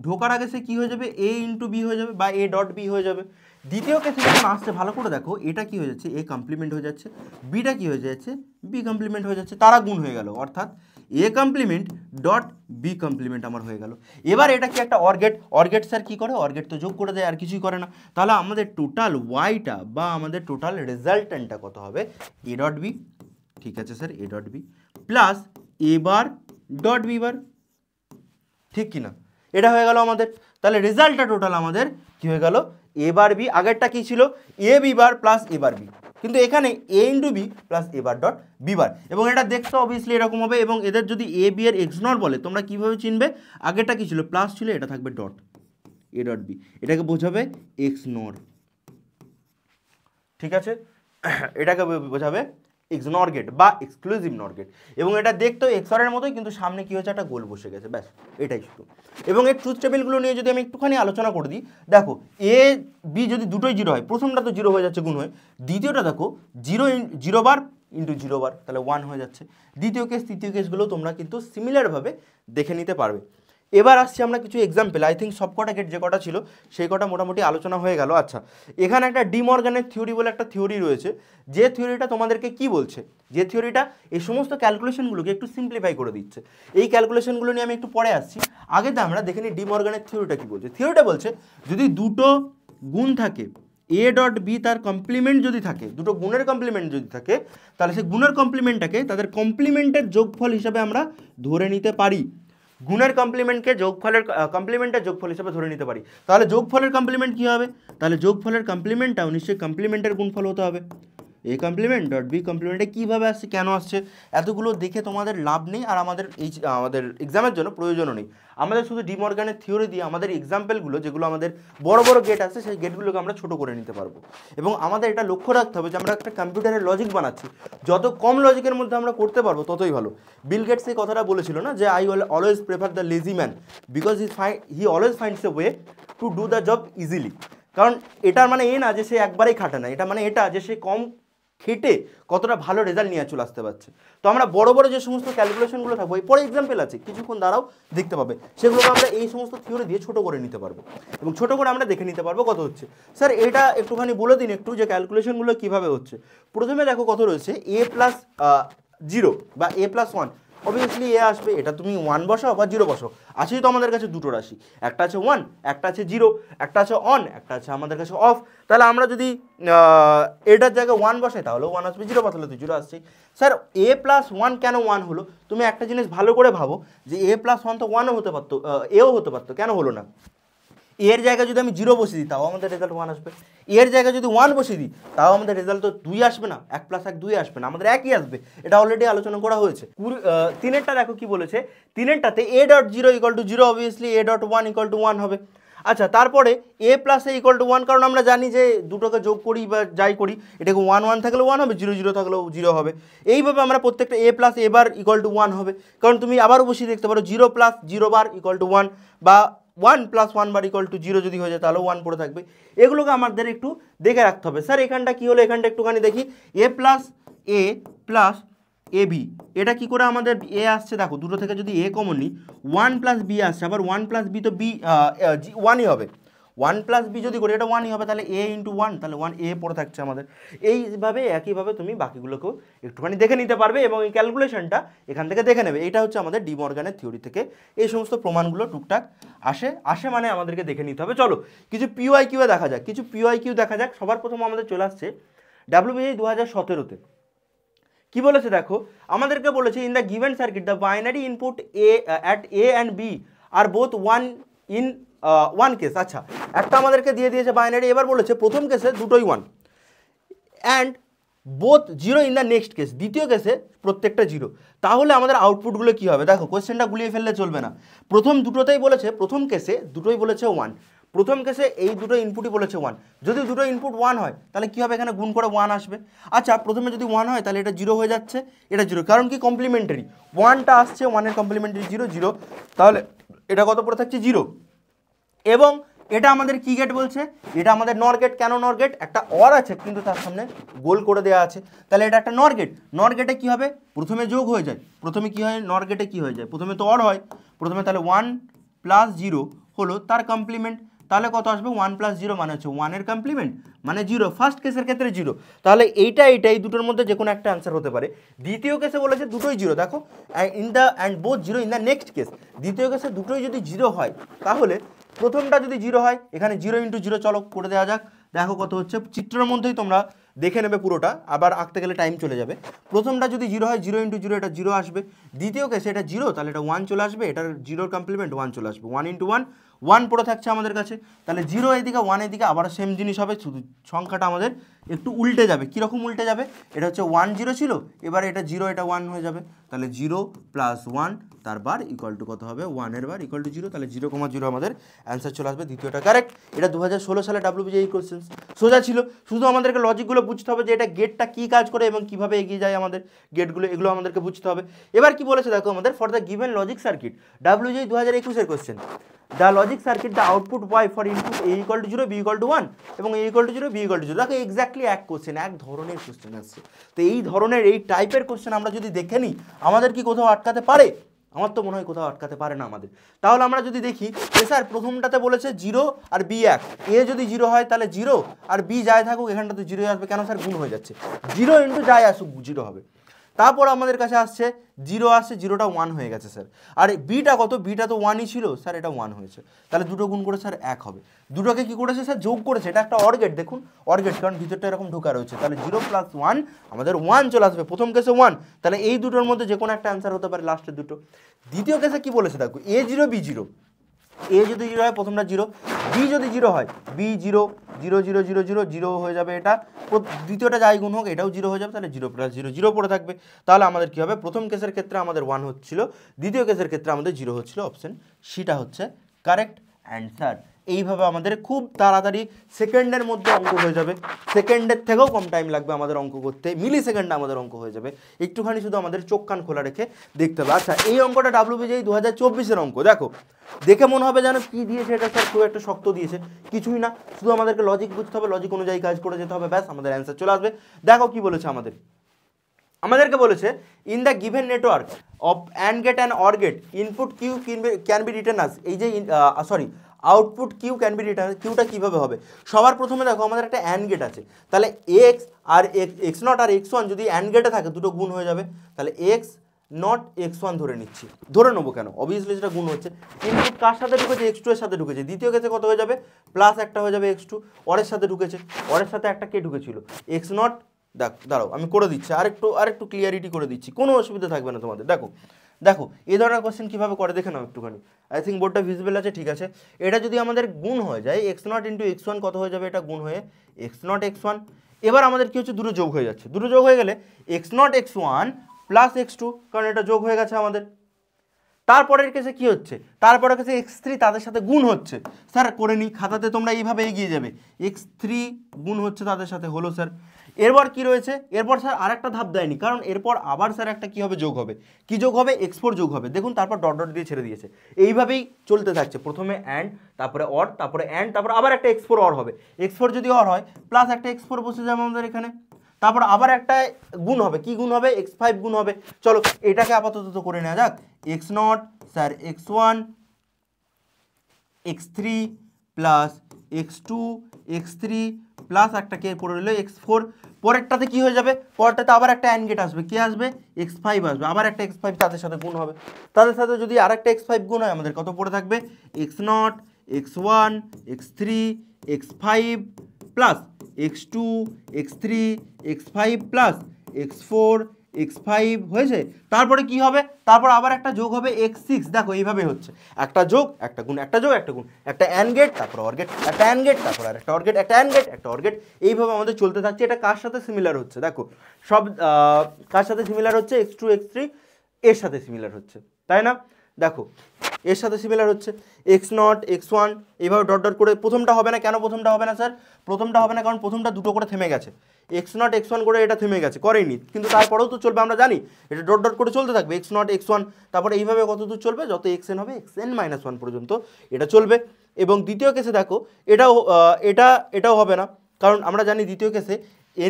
ঢোকার আগে সে কী হয়ে যাবে, এ ইন্টু বি হয়ে যাবে বা এ ডট বি হয়ে যাবে। দ্বিতীয় কেসে যখন আসছে ভালো করে দেখো, এটা কি হয়ে যাচ্ছে, এ কমপ্লিমেন্ট হয়ে যাচ্ছে, বিটা কি হয়ে যাচ্ছে, বি কমপ্লিমেন্ট হয়ে যাচ্ছে, তারা গুণ হয়ে গেল, অর্থাৎ A complement dot B complement আমার হয়ে গেল। এবার এটা কি একটা অরগেট, অরগেট স্যার কী করে, অরগেট তো যোগ করে দেয় আর কিছুই করে না। তাহলে আমাদের টোটাল ওয়াইটা বা আমাদের টোটাল রেজাল্টেন্টটা কত হবে, এ ডট বি, ঠিক আছে sir, A dot B plus A bar dot B bar, ঠিক কি না, এটা হয়ে গেল আমাদের। তাহলে রেজাল্টটা টোটাল আমাদের কি হয়ে গেল, এ বার বি, আগেরটা কি ছিল, A B bar plus A bar B, কিন্তু এখানে এ into B plus A bar dot B বার। এবং এটা দেখতে অবভিয়াসলি এরকম হবে। এবং এদের যদি এ বি এর এক্স নট বলে তোমরা কীভাবে চিনবে, আগেরটা কি ছিল, প্লাস ছিল, এটা থাকবে ডট, এ ডট বি, এটাকে বোঝাবে এক্স নর, ঠিক আছে, এটাকে বোঝাবে এক্স নর গেট বা এক্সক্লুসিভ নর গেট। এবং এটা দেখতেও এক্সরের মতোই, কিন্তু সামনে কী হচ্ছে, একটা গোল বসে গেছে, ব্যাস এটাই শুধু। এবং এর ট্রুথ টেবিলগুলো নিয়ে যদি আমি একটুখানি আলোচনা করে দিই, দেখো এ বি যদি দুটোই জিরো হয়, প্রথমটা তো জিরো হয়ে যাচ্ছে গুণ হয়ে, দ্বিতীয়টা দেখো জিরো বার ইন্টু জিরো বার, তাহলে ওয়ান হয়ে যাচ্ছে। দ্বিতীয় কেস তৃতীয় কেসগুলো তোমরা কিন্তু সিমিলারভাবে দেখে নিতে পারবে। এবার আসছি আমরা কিছু এক্সাম্পল। আই থিঙ্ক সব কটা গেট যে কটা ছিল সেই কটা মোটামুটি আলোচনা হয়ে গেল। আচ্ছা, এখানে একটা ডি মর্গানের থিওরি বলে একটা থিওরি রয়েছে, যে থিওরিটা তোমাদেরকে কি বলছে, যে থিওরিটা এই সমস্ত ক্যালকুলেশনগুলোকে একটু সিম্পলিফাই করে দিচ্ছে। এই ক্যালকুলেশনগুলো নিয়ে আমি একটু পরে আসছি, আগে তো আমরা দেখে নিই ডি মর্গানের থিওরিটা কী বলছে। থিওরিটা বলছে যদি দুটো গুণ থাকে, এ ডট বি তার কমপ্লিমেন্ট যদি থাকে, দুটো গুণের কমপ্লিমেন্ট যদি থাকে, তাহলে সেই গুণের কমপ্লিমেন্টটাকে তাদের কমপ্লিমেন্টের যোগফল হিসাবে আমরা ধরে নিতে পারি। গুণের কমপ্লিমেন্টকে কমপ্লিমেন্টের যোগফল হিসেবে ধরে নিতে পারি। তাহলে যোগফলের কমপ্লিমেন্ট কী হবে, তাহলে যোগফলের কমপ্লিমেন্টটাও নিশ্চয়ই কমপ্লিমেন্টের গুণফল হতে হবে। এ কমপ্লিমেন্ট ডট বি কমপ্লিমেন্টে কীভাবে আসছে, কেন আসছে, এতগুলো দেখে তোমাদের লাভ নেই, আর আমাদের এক্সামের জন্য প্রয়োজনও নেই। আমাদের শুধু ডি মর্গানের থিওরি দিয়ে আমাদের এক্সাম্পলগুলো, যেগুলো আমাদের বড় বড় গেট আছে, সেই গেটগুলোকে আমরা ছোটো করে নিতে পারবো। এবং আমাদের এটা লক্ষ্য রাখতে হবে যে আমরা একটা কম্পিউটারের লজিক বানাচ্ছি, যত কম লজিকের মধ্যে আমরা করতে পারবো ততই ভালো। বিল গেটস এই কথাটা বলেছিল না, যে I always prefer the lazy man because he always finds a way to do the job easily. কারণ এটার মানে এ না যে সে একবারেই খাটে না, এটা মানে এটা যে সে কম খেটে কতটা ভালো রেজাল্ট নিয়ে চলে আসতে পারছে। তো আমরা বড় বড় যে সমস্ত ক্যালকুলেশনগুলো থাকবো, এরপরে এক্সাম্পল আছে, কিছুক্ষণ দাঁড়াও দেখতে পাবে, সেগুলোকে আমরা এই সমস্ত থিওরি দিয়ে ছোটো করে নিতে পারবো, এবং ছোটো করে আমরা দেখে নিতে পারবো কত হচ্ছে। স্যার এটা একটুখানি বলে দিন একটু, যে ক্যালকুলেশনগুলো কীভাবে হচ্ছে। প্রথমে দেখো কত রয়েছে, এ প্লাস 0 বা এ প্লাস 1, অবভিয়াসলি এ আসবে, এটা তুমি 1 বসাও বা 0 বসাও, আছেই তো আমাদের কাছে দুটো রাশি, একটা আছে 1, একটা আছে 0, একটা আছে অন, একটা আছে আমাদের কাছে অফ। তাহলে আমরা যদি এটার জায়গায় 1 বসাই তাহলেও 1 আসবে, 0 বসালে তো 0 আসছেই। স্যার এ প্লাস 1 কেন 1 হলো? তুমি একটা জিনিস ভালো করে ভাবো, যে এ প্লাস 1 তো 1ও হতে পারতো, এও হতে পারতো, কেন হলো না? এর জায়গায় যদি আমি 0 বসিয়ে দিই তাও আমাদের রেজাল্ট 1 আসবে, এর জায়গায় যদি 1 বসিয়ে দিই তাও আমাদের রেজাল্ট তো 2 আসবে না, 1 + 1 2 আসবে না, আমাদের একই আসবে। এটা অলরেডি আলোচনা করা হয়েছে। 3এরটা দেখো কি বলেছে, 3এরটাতে a dot 0 equal to 0, obviously a dot 1 equal to 1 হবে। আচ্ছা, তারপরে a plus a equal to 1, কারণ আমরা জানি যে দুটোকে যোগ করি বা যাই করি, এটাকে 1 1 থাকলেও 1 হবে, 0 0 থাকলেও 0 হবে। এইভাবে আমরা প্রত্যেকটা a plus a bar equal to 1 হবে, কারণ তুমি আবারও বসিয়ে দেখতে পারো 0 প্লাস 0 বার ইকুয়াল টু 1, বা 1 + 1 বার ইকুয়াল টু 0 যদি হয়ে যায় তাহলেও 1 পড়ে থাকবে। এগুলোকে আমাদের একটু দেখে রাখতে হবে। স্যার এখানটা কী হলো, এখানটা একটুখানি দেখি, a plus a plus A B, এটা কি করে আমাদের এ আসছে, দেখো দুটো থেকে যদি এ কমন নিই, 1 + b আসছে, আবার 1 + b তো বি 1ই হবে, 1 + b যদি করি এটা 1ই হবে, তাহলে a × 1, তাহলে 1 a পড়ে থাকছে আমাদের। এইভাবে একইভাবে তুমি বাকিগুলোকেও একটুখানি দেখে নিতে পারবে, এবং এই ক্যালকুলেশনটা এখান থেকে দেখে নেবে। এটা হচ্ছে আমাদের ডি মর্গানের থিওরি থেকে এই সমস্ত প্রমাণগুলো টুকটাক আসে মানে আমাদেরকে দেখে নিতে হবে। চলো কিছু পিওআইকিউ দেখা যাক, দেখা যাক। সবার প্রথম আমাদের চলে আসছে WBI 2017-তে। কি বলেছে দেখো, আমাদেরকে বলেছে in the given circuit the binary input at A and B are both 1 in 1 case. আচ্ছা, একটা আমাদেরকে দিয়ে দিয়েছে বাইনারি, এবার বলেছে প্রথম কেসে দুটোই 1 and both 0 in the next case, দ্বিতীয় কেসে প্রত্যেকটা 0। তাহলে আমাদের আউটপুটগুলো কী হবে? দেখো কোয়েশ্চেনটা গুলিয়ে ফেললে চলবে না। প্রথম দুটোতেই বলেছে, প্রথম কেসে দুটোই বলেছে 1, প্রথম কেসে এই দুটো ইনপুটই বলেছে 1। যদি দুটো ইনপুট 1 হয় তাহলে কী হবে, এখানে গুণ করে 1 আসবে। আচ্ছা, প্রথমে যদি 1 হয় তাহলে এটা 0 হয়ে যাচ্ছে, এটা 0, কারণ কি কমপ্লিমেন্টারি, 1টা আসছে, 1-এর কমপ্লিমেন্টারি 0 0, তাহলে এটা কত পড়ে থাকছে 0। এবং এটা আমাদের কি গেট বলছে, এটা আমাদের নর গেট। কেন নর গেট? একটা অর আছে কিন্তু তার সামনে গোল করে দেওয়া আছে, তাহলে এটা একটা নর গেট। নর গেটে কী হবে, প্রথমে যোগ হয়ে যায়, প্রথমে কী হয় নর গেটে কী হয়ে যায়, প্রথমে তো অর হয়, প্রথমে তাহলে 1 + 0 হলো তার কমপ্লিমেন্ট, তাহলে কত আসবে 1 + 0 মানে হচ্ছে 1-এর কমপ্লিমেন্ট মানে 0, ফার্স্ট কেসের ক্ষেত্রে 0, তাহলে এইটা এই দুটোর মধ্যে যে কোনো একটা অ্যান্সার হতে পারে। দ্বিতীয় কেসে বলেছে দুটোই 0, দেখো and both 0 in the next case, দ্বিতীয় কেসে দুটোই যদি 0 হয় তাহলে প্রথমটা যদি 0 হয়, এখানে 0 × 0 চলো করে দেওয়া যাক, দেখো কত হচ্ছে, চিত্রের মধ্যেই তোমরা দেখে নেবে পুরোটা, আবার আঁকতে গেলে টাইম চলে যাবে। প্রথমটা যদি 0 হয়, 0 × 0 এটা 0 আসবে, দ্বিতীয় কেসে এটা 0, তাহলে এটা 1 চলে আসবে, এটার 0-র কমপ্লিমেন্ট 1 চলে আসবে, 1 × 1 1 পড়ে থাকছে আমাদের কাছে, তাহলে 0 এদিকে 1 এদিকে আবার সেম জিনিস হবে, শুধু সংখ্যাটা আমাদের একটু উল্টে যাবে। কীরকম উল্টে যাবে, এটা হচ্ছে 1 0 ছিল, এবার এটা 0 এটা 1 হয়ে যাবে, তাহলে 0 + 1 তার বার ইকুয়াল টু কত হবে, 1-এর বার ইকুয়াল টু 0, তাহলে 0,0 আমাদের অ্যান্সার চলে আসবে, দ্বিতীয়টা কারেক্ট। এটা 2016 সালে WBI কোশ্চেন, সোজা ছিল, শুধু আমাদেরকে লজিকগুলো বুঝতে হবে যে এটা গেটটা কী কাজ করে এবং কীভাবে এগিয়ে যায় আমাদের গেটগুলো, এগুলো আমাদেরকে বুঝতে হবে। এবার কি বলেছে দেখো আমাদের, for the given logic circuit, WBI 2021-এর question, the logic circuit the output y for input a = 0 b = 1 এবং a = 0 b = 0। দেখো এক্স্যাক্টলি এক কোশ্চেন, এক ধরনের কোশ্চেন আসছে। তো এই ধরনের এই টাইপের কোশ্চেন আমরা যদি দেখে নিই, আমাদের কি কোথাও আটকাতে পারে? আমার তো মনে হয় কোথাও আটকাতে পারে না আমাদের। তাহলে আমরা যদি দেখি যে স্যার প্রথমটাতে বলেছে 0 আর b 1, a যদি 0 হয় তাহলে 0 আর b যাই থাকুক এখানটা তো 0 আসবে, কেন স্যার গুণ হয়ে যাচ্ছে, 0 × যাই আসুক 0 হবে। তারপর আমাদের কাছে আসছে 0 আসছে, 0টা 1 হয়ে গেছে স্যার, আর বিটা কত, বিটা তো 1ই ছিল স্যার, এটা 1 হয়েছে, তাহলে দুটো গুণ করে স্যার 1 হবে। দুটোকে কি করেছে স্যার, যোগ করেছে, এটা একটা অর গেট, দেখুন অর গেট, কারণ ভিতরটা এরকম ঢোকা রয়েছে, তাহলে 0 + 1 আমাদের 1 চলে আসবে, প্রথম কেসে 1, তাহলে এই দুটোর মধ্যে যে কোনো একটা অ্যান্সার হতে পারে লাস্টের দুটো। দ্বিতীয় কেসে কি বলেছে দেখো, a 0 b 0, এ যদি জিরো হয় প্রথমটা জিরো, বি যদি জিরো হয় B zero zero zero zero zero zero হয়ে যাবে, এটা দ্বিতীয়টা যাই গুণ হোক এটাও জিরো হয়ে যাবে, তাহলে জিরো প্লাস জিরো জিরো পড়ে থাকবে। তাহলে আমাদের কী হবে, প্রথম কেসের ক্ষেত্রে আমাদের 1 হচ্ছিল, দ্বিতীয় কেসের ক্ষেত্রে আমাদের 0 হচ্ছিল। অপশন সিটা হচ্ছে কারেক্ট অ্যান্সার। এইভাবে আমাদের খুব তাড়াতাড়ি সেকেন্ডের মধ্যে অঙ্ক হয়ে যাবে, সেকেন্ডের থেকেও কম টাইম লাগবে আমাদের অঙ্ক করতে, মিলি সেকেন্ডে আমাদের অঙ্ক হয়ে যাবে। একটুখানি শুধু আমাদের চোখ কান খোলা রেখে দেখতে হবে। আচ্ছা, এই অঙ্কটা WBJEE 2024-এর অঙ্ক। দেখো দেখে মনে হবে যেন কি দিয়েছে এটা স্যার, খুব একটা শক্ত দিয়েছে, কিছুই না, শুধু আমাদেরকে লজিক বুঝতে হবে, লজিক অনুযায়ী কাজ করে যেতে হবে, ব্যাস আমাদের অ্যান্সার চলে আসবে। দেখো কি বলেছে আমাদেরকে বলেছে in the given network of and gate and or gate input q can be written as, এই যে output q can be written, কিউটা কীভাবে হবে? সবার প্রথমে দেখো আমাদের একটা অ্যান্ড গেট আছে, তাহলে এক্স আর এক্স নট আর এক্স ওয়ান যদি অ্যান্ড গেটে থাকে দুটো গুণ হয়ে যাবে, তাহলে এক্স নট এক্স ওয়ান ধরে নেবো কেন, অবভিয়াসলি সেটা গুণ হচ্ছে। ইনপুট কার সাথে ঢুকেছে? এক্স টু এর সাথে ঢুকেছে, দ্বিতীয় কেসে কত হয়ে যাবে, প্লাস একটা হয়ে যাবে এক্স টু, অরের সাথে ঢুকেছে, অরের সাথে একটা কে ঢুকেছিল, এক্স নট। দাঁড়াও আমি করে দিচ্ছি, আরেকটু ক্লিয়ারিটি করে দিচ্ছি, কোনো অসুবিধা থাকবে না তোমাদের। দেখো এই ধরনের কোশ্চেন কীভাবে করে দেখে নাও একটুখানি। আই থিঙ্ক বোর্ডটা ভিজিবল আছে, ঠিক আছে। এটা যদি আমাদের গুণ হয়ে যায় x not into x one, কত হয়ে যাবে, এটা গুণ হয়ে এক্স নট এক্স ওয়ান। এবার আমাদের কী হচ্ছে, দুটো যোগ হয়ে যাচ্ছে, দুটো যোগ হয়ে গেলে x not x one plus x two, কারণ এটা যোগ হয়ে গেছে আমাদের। তারপরের কেসে কি হচ্ছে, তারপরের কেসে এক্স থ্রি তাদের সাথে গুণ হচ্ছে। স্যার করে নিই, খাতাতে তোমরা এইভাবে এগিয়ে যাবে, এক্স থ্রি গুণ হচ্ছে তাদের সাথে, হলো স্যার। এরপর কি রয়েছে, এরপর স্যার আরেকটা ধাপ দেয়নি, কারণ এরপর আবার স্যার একটা কি হবে, যোগ হবে। কি যোগ হবে, এক্স4 যোগ হবে, দেখুন তারপর ডট ডট দিয়ে ছেড়ে দিয়েছে। এইভাবেই চলতে থাকছে, প্রথমে অ্যান্ড, তারপরে অর, তারপরে অ্যান্ড, তারপর আবার একটা এক্স4 অর হবে, এক্স4 যদি অর হয় প্লাস একটা এক্স4 বসে যাবে আমাদের এখানে, তারপর আবার একটা গুণ হবে, কি গুণ হবে, x5 গুণ হবে। চলো এটাকে আপাতত করে নেওয়া যাক, x not sir x one x three plus x two x three plus একটা কে পড়ে রইল x4। পরেরটাতে কি হয়ে যাবে, পরেরটাতে আবার একটা অ্যান্ড গেট আসবে, কি আসবে, x5 আসবে, আবার একটা x5 তাদের সাথে গুণ হবে, তাদের সাথে যদি আর একটা x5 গুণ হয় আমাদের কত পড়ে থাকবে, x not x one x three x5 plus x two x three x5 plus x4 x5 হয়েছে। তারপরে কি হবে, তারপর আবার একটা যোগ হবে x6। দেখো এইভাবে হচ্ছে, একটা যোগ একটা গুণ, একটা যোগ একটা গুণ, একটা অ্যান্ড গেট তারপর অর গেট, একটা অ্যান্ড গেট তারপর আর একটা অর গেট, একটা অ্যান্ড গেট একটা অর গেট, এইভাবে আমাদের চলতে থাকছে। এটা কার সাথে সিমিলার হচ্ছে, দেখো সব কার সাথে সিমিলার হচ্ছে, x2 x3 এর সাথে সিমিলার হচ্ছে, তাই না? দেখো এর সাথে সিমিলার হচ্ছে, এক্স নট এক্স ওয়ান, এইভাবে ডট ডট করে। প্রথমটা হবে না কেন, প্রথমটা হবে না স্যার, প্রথমটা হবে না কারণ প্রথমটা দুটো করে থেমে গেছে, এক্স নট এক্স ওয়ান করে এটা থেমে গেছে, করেনি, কিন্তু তারপরেও তো চলবে, আমরা জানি এটা ডট ডট করে চলতে থাকবে, এক্স নট এক্স ওয়ান, তারপরে এইভাবে কত দূর চলবে, যত এক্স এন হবে এক্স এন মাইনাস ওয়ান পর্যন্ত এটা চলবে। এবং দ্বিতীয় কেসে দেখো এটাও হবে না, কারণ আমরা জানি দ্বিতীয় কেসে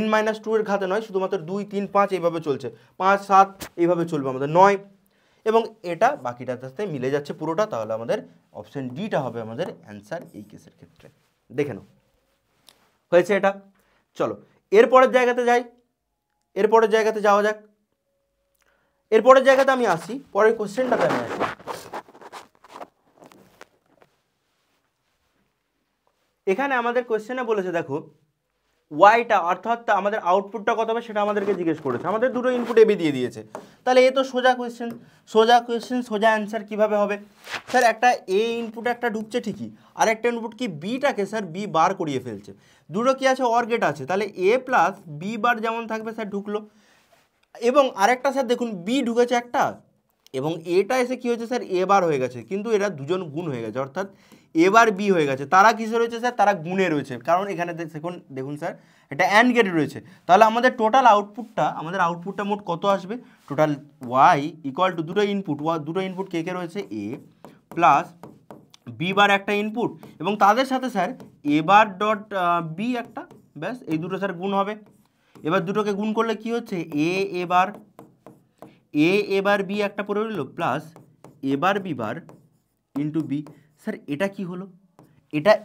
n-2 এর ঘাতে নয়, শুধুমাত্র 2 3 5 এইভাবে চলছে, 5 7 এইভাবে চলবে আমাদের 9, এবং এটা বাকিটার সাথে মিলে যাচ্ছে পুরোটা। তাহলে আমাদের অপশন ডিটা হবে আমাদের অ্যান্সার এই কেসের ক্ষেত্রে। দেখে নাও হয়েছে এটা। চলো এরপরের জায়গাতে যাই, এরপরের জায়গাতে যাওয়া যাক। এরপরের জায়গাতে আমি আসি, পরের কোশ্চেনটাতে আমি আসি। এখানে আমাদের কোশ্চেনে বলেছে দেখো ওয়াইটা অর্থাৎ আমাদের আউটপুটটা কত হবে সেটা আমাদেরকে জিজ্ঞেস করেছে, আমাদের দুটো ইনপুট এবি দিয়ে দিয়েছে, তাহলে এ তো সোজা কোয়েশ্চেন, সোজা অ্যান্সার কীভাবে হবে? স্যার একটা এ ইনপুট একটা ঢুকছে ঠিকই, আর একটা ইনপুট কি বিটাকে স্যার বি বার করিয়ে ফেলছে, দুটো কি আছে, অর গেট আছে, তাহলে এ প্লাস বি বার যেমন থাকবে স্যার ঢুকলো, এবং আরেকটা স্যার দেখুন বি ঢুকেছে একটা, এবং এটা এসে কী হয়েছে স্যার এ বার হয়ে গেছে, কিন্তু এরা দুজন গুণ হয়ে গেছে, অর্থাৎ এবার বি হয়ে গেছে, তারা কিসে রয়েছে স্যার, তারা গুণে রয়েছে, কারণ এখানে দেখুন স্যার এটা অ্যান্ড গেটে রয়েছে, তাহলে আমাদের টোটাল আউটপুটটা মোট কত আসবে, টোটাল ওয়াই ইকুয়াল টু দুটো ইনপুট কে কে রয়েছে, এ প্লাস বি বার একটা ইনপুট, এবং তাদের সাথে স্যার এ বার ডট বি একটা, ব্যাস এই দুটো স্যার গুণ হবে। এবার দুটোকে গুণ করলে কি হচ্ছে, এবার বি একটা পড়ে রইল প্লাস এবার b bar into b. Sir এটা কি হলো,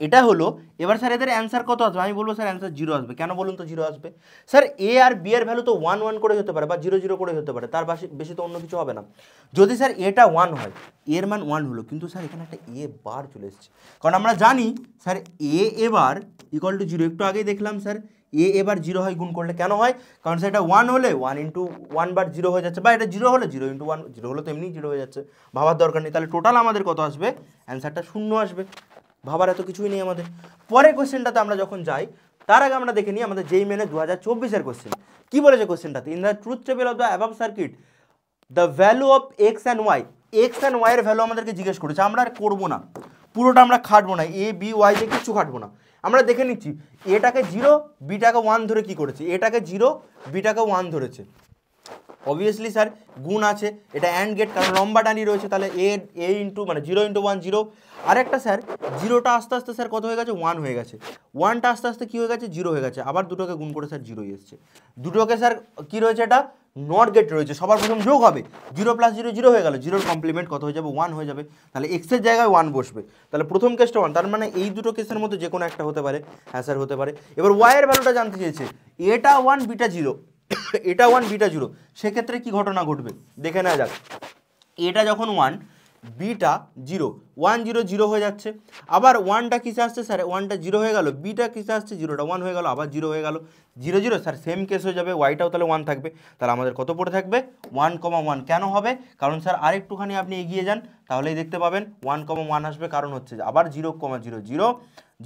এটা হলো। এবার স্যার এদের অ্যান্সার কত আসবে, আমি বলবো স্যার অ্যান্সার 0 আসবে। কেন বলুন তো 0 আসবে? স্যার এ আর বি এর ভ্যালু তো 1 1 করে হতে পারে বা 0 0 করে হতে পারে, তার বেশি তো অন্য কিছু হবে না। যদি স্যার এটা 1 হয়, এর মান 1 হলো, কিন্তু স্যার এখানে একটা এ বার চলে এসেছে, কারণ আমরা জানি স্যার এ এবার ইকুয়াল টু 0, একটু আগেই দেখলাম স্যার এ এবার 0 হয় গুণ করলে, কেন হয়? কারণ সেটা 1 হলে 1 ইন্টু 1 বার 0 হয়ে যাচ্ছে, বা এটা 0 হলে 0 ইন্টু 1, 0 হলে তো এমনি 0 হয়ে যাচ্ছে, ভাবার দরকার নেই। তাহলে টোটাল আমাদের কত আসবে? অ্যান্সারটা 0 আসবে, ভাবার এত কিছুই নেই আমাদের। পরের কোশ্চেনটাতে আমরা যখন যাই তার আগে আমরা দেখে নিই আমাদের যেই মেনে 2024-এর কোশ্চেন কী বলেছে। কোশ্চেনটাতে in the truth table of the above circuit the value of x and y, x and ওয়াইয়ের ভ্যালু আমাদেরকে জিজ্ঞেস করেছে। আমরা আর করবো না, পুরোটা আমরা খাটবো না, এ বি ওয়াই দিয়ে কিচ্ছু খাটবো না, আমরা দেখে নিচ্ছি এটাকে 0 বিটাকে 1 ধরে কি করেছে, এটাকে 0 বিটাকে 1 ধরেছে। অবভিয়াসলি স্যার গুণ আছে, এটা অ্যান্ড গেট, কারণ লম্বা টানি রয়েছে, তাহলে এ ইন্টু মানে 0 ইন্টু 1 0। আরেকটা স্যার 0টা আস্তে আস্তে স্যার কত হয়ে গেছে? 1 হয়ে গেছে, 1টা আস্তে আস্তে কী হয়ে গেছে? 0 হয়ে গেছে, আবার দুটোকে গুণ করে স্যার 0ই এসছে। দুটোকে স্যার কী রয়েছে? এটা নট গেট রয়েছে, সবার প্রথম যোগ হবে, 0 প্লাস 0 0 হয়ে গেল, 0-র কমপ্লিমেন্ট কত হয়ে যাবে? 1 হয়ে যাবে, তাহলে এক্সের জায়গায় 1 বসবে। তাহলে প্রথম কেসটা 1, তার মানে এই দুটো কেসের মধ্যে যে কোনো একটা হতে পারে। হ্যাঁ স্যার হতে পারে। এবার ওয়াইয়ের ভ্যালুটা জানতে চেয়েছে, এটা 1 বিটা 0, এটা 1 বিটা 0, সেক্ষেত্রে কি ঘটনা ঘটবে দেখে নেওয়া যাক। এটা যখন 1 বিটা 0, 1 0 0 হয়ে যাচ্ছে, আবার 1টা কিসে আসছে স্যার? 1টা 0 হয়ে গেল, বিটা কিসে আসছে? 0টা 1 হয়ে গেল, আবার 0 হয়ে গেল, 0 0 স্যার সেম কেস হয়ে যাবে, ওয়াইটাও তাহলে 1 থাকবে। তাহলে আমাদের কত পড়ে থাকবে? 1,1। কেন হবে? কারণ স্যার আরেকটুখানি আপনি এগিয়ে যান, তাহলেই দেখতে পাবেন 1,1 আসবে, কারণ হচ্ছে আবার 0,0 0,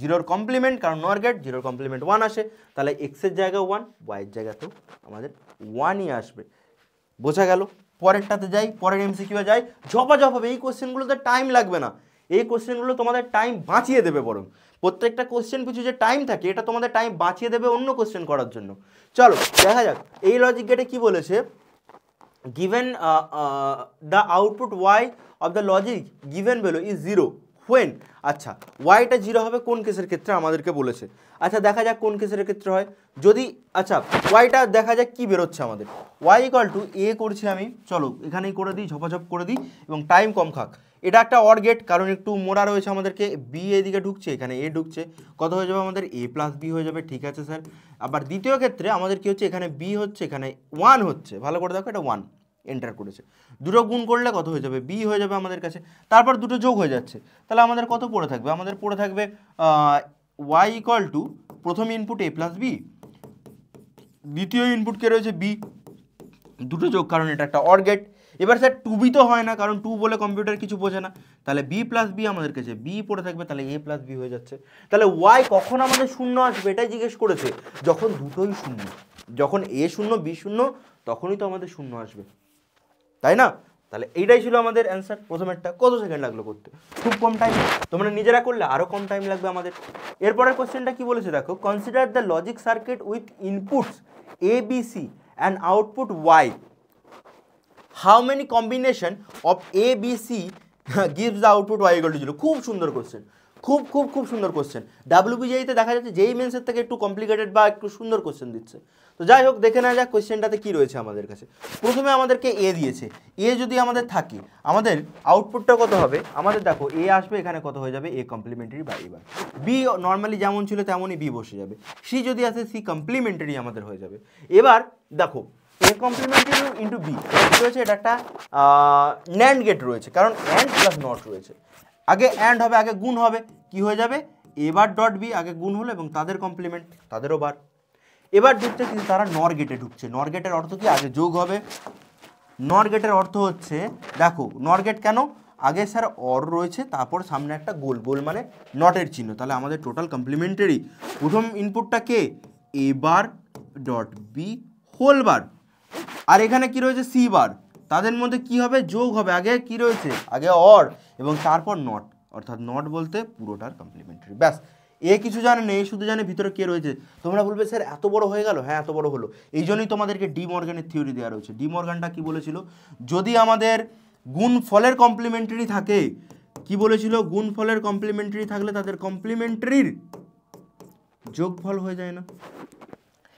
0-র কমপ্লিমেন্ট, কারণ নর গেট, 0-র কমপ্লিমেন্ট 1 আসে, তাহলে এক্সের জায়গায় 1, ওয়াইয়ের জায়গাতেও আমাদের 1ই আসবে। বোঝা গেল? পরেরটাতে যাই, পরের এমসিকিউ যাই, ঝপাঝপ হবে। এই কোশ্চেনগুলোতে টাইম লাগবে না, এই কোশ্চেনগুলো তোমাদের টাইম বাঁচিয়ে দেবে, বরং প্রত্যেকটা কোশ্চেন পিছু যে টাইম থাকে এটা তোমাদের টাইম বাঁচিয়ে দেবে অন্য কোশ্চেন করার জন্য। চলো দেখা যাক এই লজিক গেটে কি বলেছে। Given the output y of the logic given value is 0 when, আচ্ছা ওয়াইটা 0 হবে কোন কেসের ক্ষেত্রে আমাদেরকে বলেছে। আচ্ছা দেখা যাক কোন কেসের ক্ষেত্রে হয়। যদি আচ্ছা ওয়াইটা দেখা যাক কি বেরোচ্ছে আমাদের, ওয়াই ইকুয়াল টু এ করছি আমি, চলো এখানেই করে দিই, ঝপাঝপ করে দিই এবং টাইম কম খাক। এটা একটা অর গেট, কারণ একটু মোড়া রয়েছে আমাদেরকে, বি এদিকে ঢুকছে, এখানে এ ঢুকছে, কত হয়ে যাবে আমাদের? এ প্লাস বি হয়ে যাবে। ঠিক আছে স্যার। আবার দ্বিতীয় ক্ষেত্রে আমাদের কি হচ্ছে? এখানে বি হচ্ছে, এখানে 1 হচ্ছে, ভালো করে দেখো এটা 1 এন্টার করেছে, দুটো গুণ করলে কত হয়ে যাবে? বি হয়ে যাবে আমাদের কাছে, তারপর দুটো যোগ হয়ে যাচ্ছে, তাহলে আমাদের কত পড়ে থাকবে? আমাদের পড়ে থাকবে ওয়াই ইকুয়াল টু প্রথম ইনপুট এ প্লাস বি, দ্বিতীয় ইনপুট কে রয়েছে? বি, দুটো যোগ, কারণ এটা একটা অর গেট। এবার স্যার টু বি তো হয় না, কারণ টু বলে কম্পিউটার কিছু বোঝে না, তাহলে বি প্লাস বি আমাদের কাছে বি পড়ে থাকবে, তাহলে এ প্লাস বি হয়ে যাচ্ছে। তাহলে ওয়াই কখন আমাদের শূন্য আসবে এটাই জিজ্ঞেস করেছে, যখন দুটোই শূন্য, যখন এ শূন্য বি শূন্য তখনই তো আমাদের শূন্য আসবে, তাই না? তাহলে এইটাই ছিল আমাদের অ্যান্সার। প্রথমেরটা কত সেকেন্ড লাগলো করতে? খুব কম টাইম, তোমরা নিজেরা করলে আরও কম টাইম লাগবে আমাদের। এরপরের কোশ্চেনটা কি বলেছে দেখো, consider the logic circuit with inputs a b c and output y, how many combination of a b c gives the output y equal to 0। খুব সুন্দর কোশ্চেন, খুব খুব খুব সুন্দর কোশ্চেন। ডাব্লিউবিজেইতে দেখা যাচ্ছে যেই মেন্সের থেকে একটু কমপ্লিকেটেড বা একটু সুন্দর কোশ্চেন দিচ্ছে। তো যাই হোক দেখে নেওয়া যাক কোশ্চেনটাতে কী রয়েছে আমাদের কাছে। প্রথমে আমাদেরকে এ দিয়েছে, এ যদি আমাদের থাকে আমাদের আউটপুটটা কত হবে? আমাদের দেখো এ আসবে, এখানে কত হয়ে যাবে? এ কমপ্লিমেন্টারি বা এবার বি নর্মালি যেমন ছিল তেমনই বি বসে যাবে, সি যদি আসে সি কমপ্লিমেন্টারি আমাদের হয়ে যাবে। এবার দেখো এ কমপ্লিমেন্টারি ইন্টু বি রয়েছে, এটা একটা ন্যান্ড গেট রয়েছে, কারণ অ্যান্ড প্লাস নট রয়েছে। আগে অ্যান্ড হবে, আগে গুণ হবে, কি হয়ে যাবে? এবার ডট বি, আগে গুণ হলো এবং তাদের কমপ্লিমেন্ট, তাদেরও বার। এবার ঢুকছে কিন্তু তারা নর গেটে ঢুকছে, নর গেটের অর্থ কি? আগে যোগ হবে। নর গেটের অর্থ হচ্ছে দেখো নর গেট কেন? আগে স্যার অর রয়েছে, তারপর সামনে একটা গোল, গোল মানে নটের চিহ্ন, তাহলে আমাদের টোটাল কমপ্লিমেন্টারি। প্রথম ইনপুটটা কে? A bar dot b whole bar, আর এখানে কি রয়েছে? সি বার, তাদের মধ্যে কি হবে? যোগ হবে। আগে কি রয়েছে? আগে অর এবং তারপর নট, অর্থাৎ নট বলতে পুরোটার কমপ্লিমেন্টারি। ব্যাস, এ কিছু জানে না, এ শুধু জানে ভিতরে কে রয়েছে। তোমরা বলবে স্যার এত বড় হয়ে গেল? হ্যাঁ এত বড় হলো, এই জন্যই তোমাদেরকে ডি মর্গানের থিওরি দেওয়া রয়েছে। ডি মর্গানটা কি বলেছিল? যদি আমাদের গুণ ফলের কমপ্লিমেন্টারি থাকে, কি বলেছিল? গুণ ফলের কমপ্লিমেন্টারি থাকলে তাদের কমপ্লিমেন্টারির যোগফল হয়ে যায় না।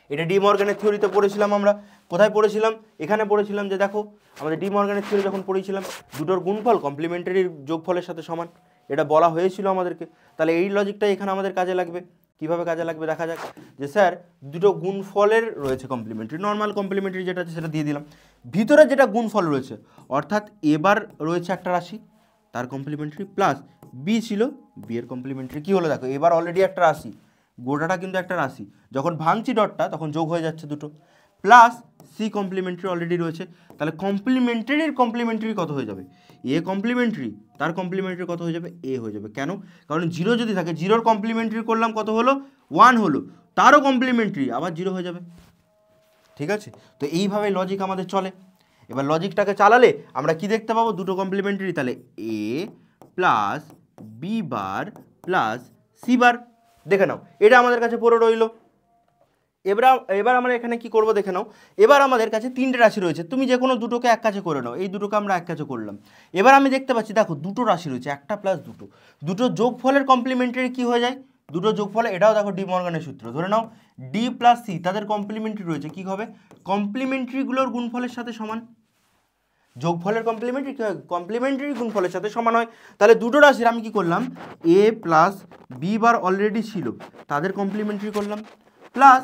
এটা ডি মর্গানের থিওরিতে পড়েছিলাম আমরা। কোথায় পড়েছিলাম? এখানে পড়েছিলাম যে দেখো আমাদের ডি মর্গানের থিওরি যখন পড়েছিলাম, দুটোর গুণফল কমপ্লিমেন্টারির যোগফলের সাথে সমান, এটা বলা হয়েছিল আমাদেরকে। তাহলে এই লজিকটাই এখানে আমাদের কাজে লাগবে। কিভাবে কাজে লাগবে দেখা যাক। যে স্যার দুটো গুণফলের রয়েছে কমপ্লিমেন্টারি, নর্মাল কমপ্লিমেন্টারি যেটা আছে সেটা দিয়ে দিলাম, ভিতরে যেটা গুণফল রয়েছে অর্থাৎ এবার রয়েছে একটা রাশি তার কমপ্লিমেন্টারি প্লাস বি ছিল বি এর কমপ্লিমেন্টারি। কী হলো দেখো, এবার অলরেডি একটা রাশি, গোটাটা কিন্তু একটা রাশি, যখন ভাঙছি ডটটা তখন যোগ হয়ে যাচ্ছে দুটো, প্লাস সি কমপ্লিমেন্টারি অলরেডি রয়েছে, তাহলে কমপ্লিমেন্টারির কত হয়ে যাবে, এ কমপ্লিমেন্টারি, তার কমপ্লিমেন্টারি কত হয়ে যাবে, এ হয়ে যাবে। কেন? কারণ জিরো যদি থাকে, জিরোর কমপ্লিমেন্টারি করলাম কত হলো, 1 হলো, তারও কমপ্লিমেন্টারি আবার জিরো হয়ে যাবে। ঠিক আছে, তো এইভাবে লজিক আমাদের চলে। এবার লজিকটাকে চালালে আমরা কি দেখতে পাবো, দুটো কমপ্লিমেন্টারি, তাহলে a plus b bar plus c bar. দেখে নাও, এটা আমাদের কাছে পড়ে রইলো। এবার আমরা এখানে কি করব দেখে নাও। এবার আমাদের কাছে তিনটে রাশি রয়েছে, তুমি যে কোনো দুটোকে এক কাছে করে নাও, এই দুটোকে আমরা এক কাছে করলাম। এবার আমি দেখতে পাচ্ছি দেখো দুটো রাশি রয়েছে, একটা প্লাস দুটো, দুটো যোগফলের কমপ্লিমেন্টারি কি হয়ে যায়, দুটো যোগফলে, এটাও দেখো ডি মর্গানের সূত্র, ধরে নাও ডি প্লাস সি তাদের কমপ্লিমেন্টারি রয়েছে, কি হবে, কমপ্লিমেন্টারিগুলোর গুণফলের সাথে সমান। যোগফলের কমপ্লিমেন্টারি গুণফলের সাথে সমান হয়। তাহলে দুটো রাশির আমি কি করলাম, এ প্লাস বি বার অলরেডি ছিল, তাদের কমপ্লিমেন্টারি করলাম, প্লাস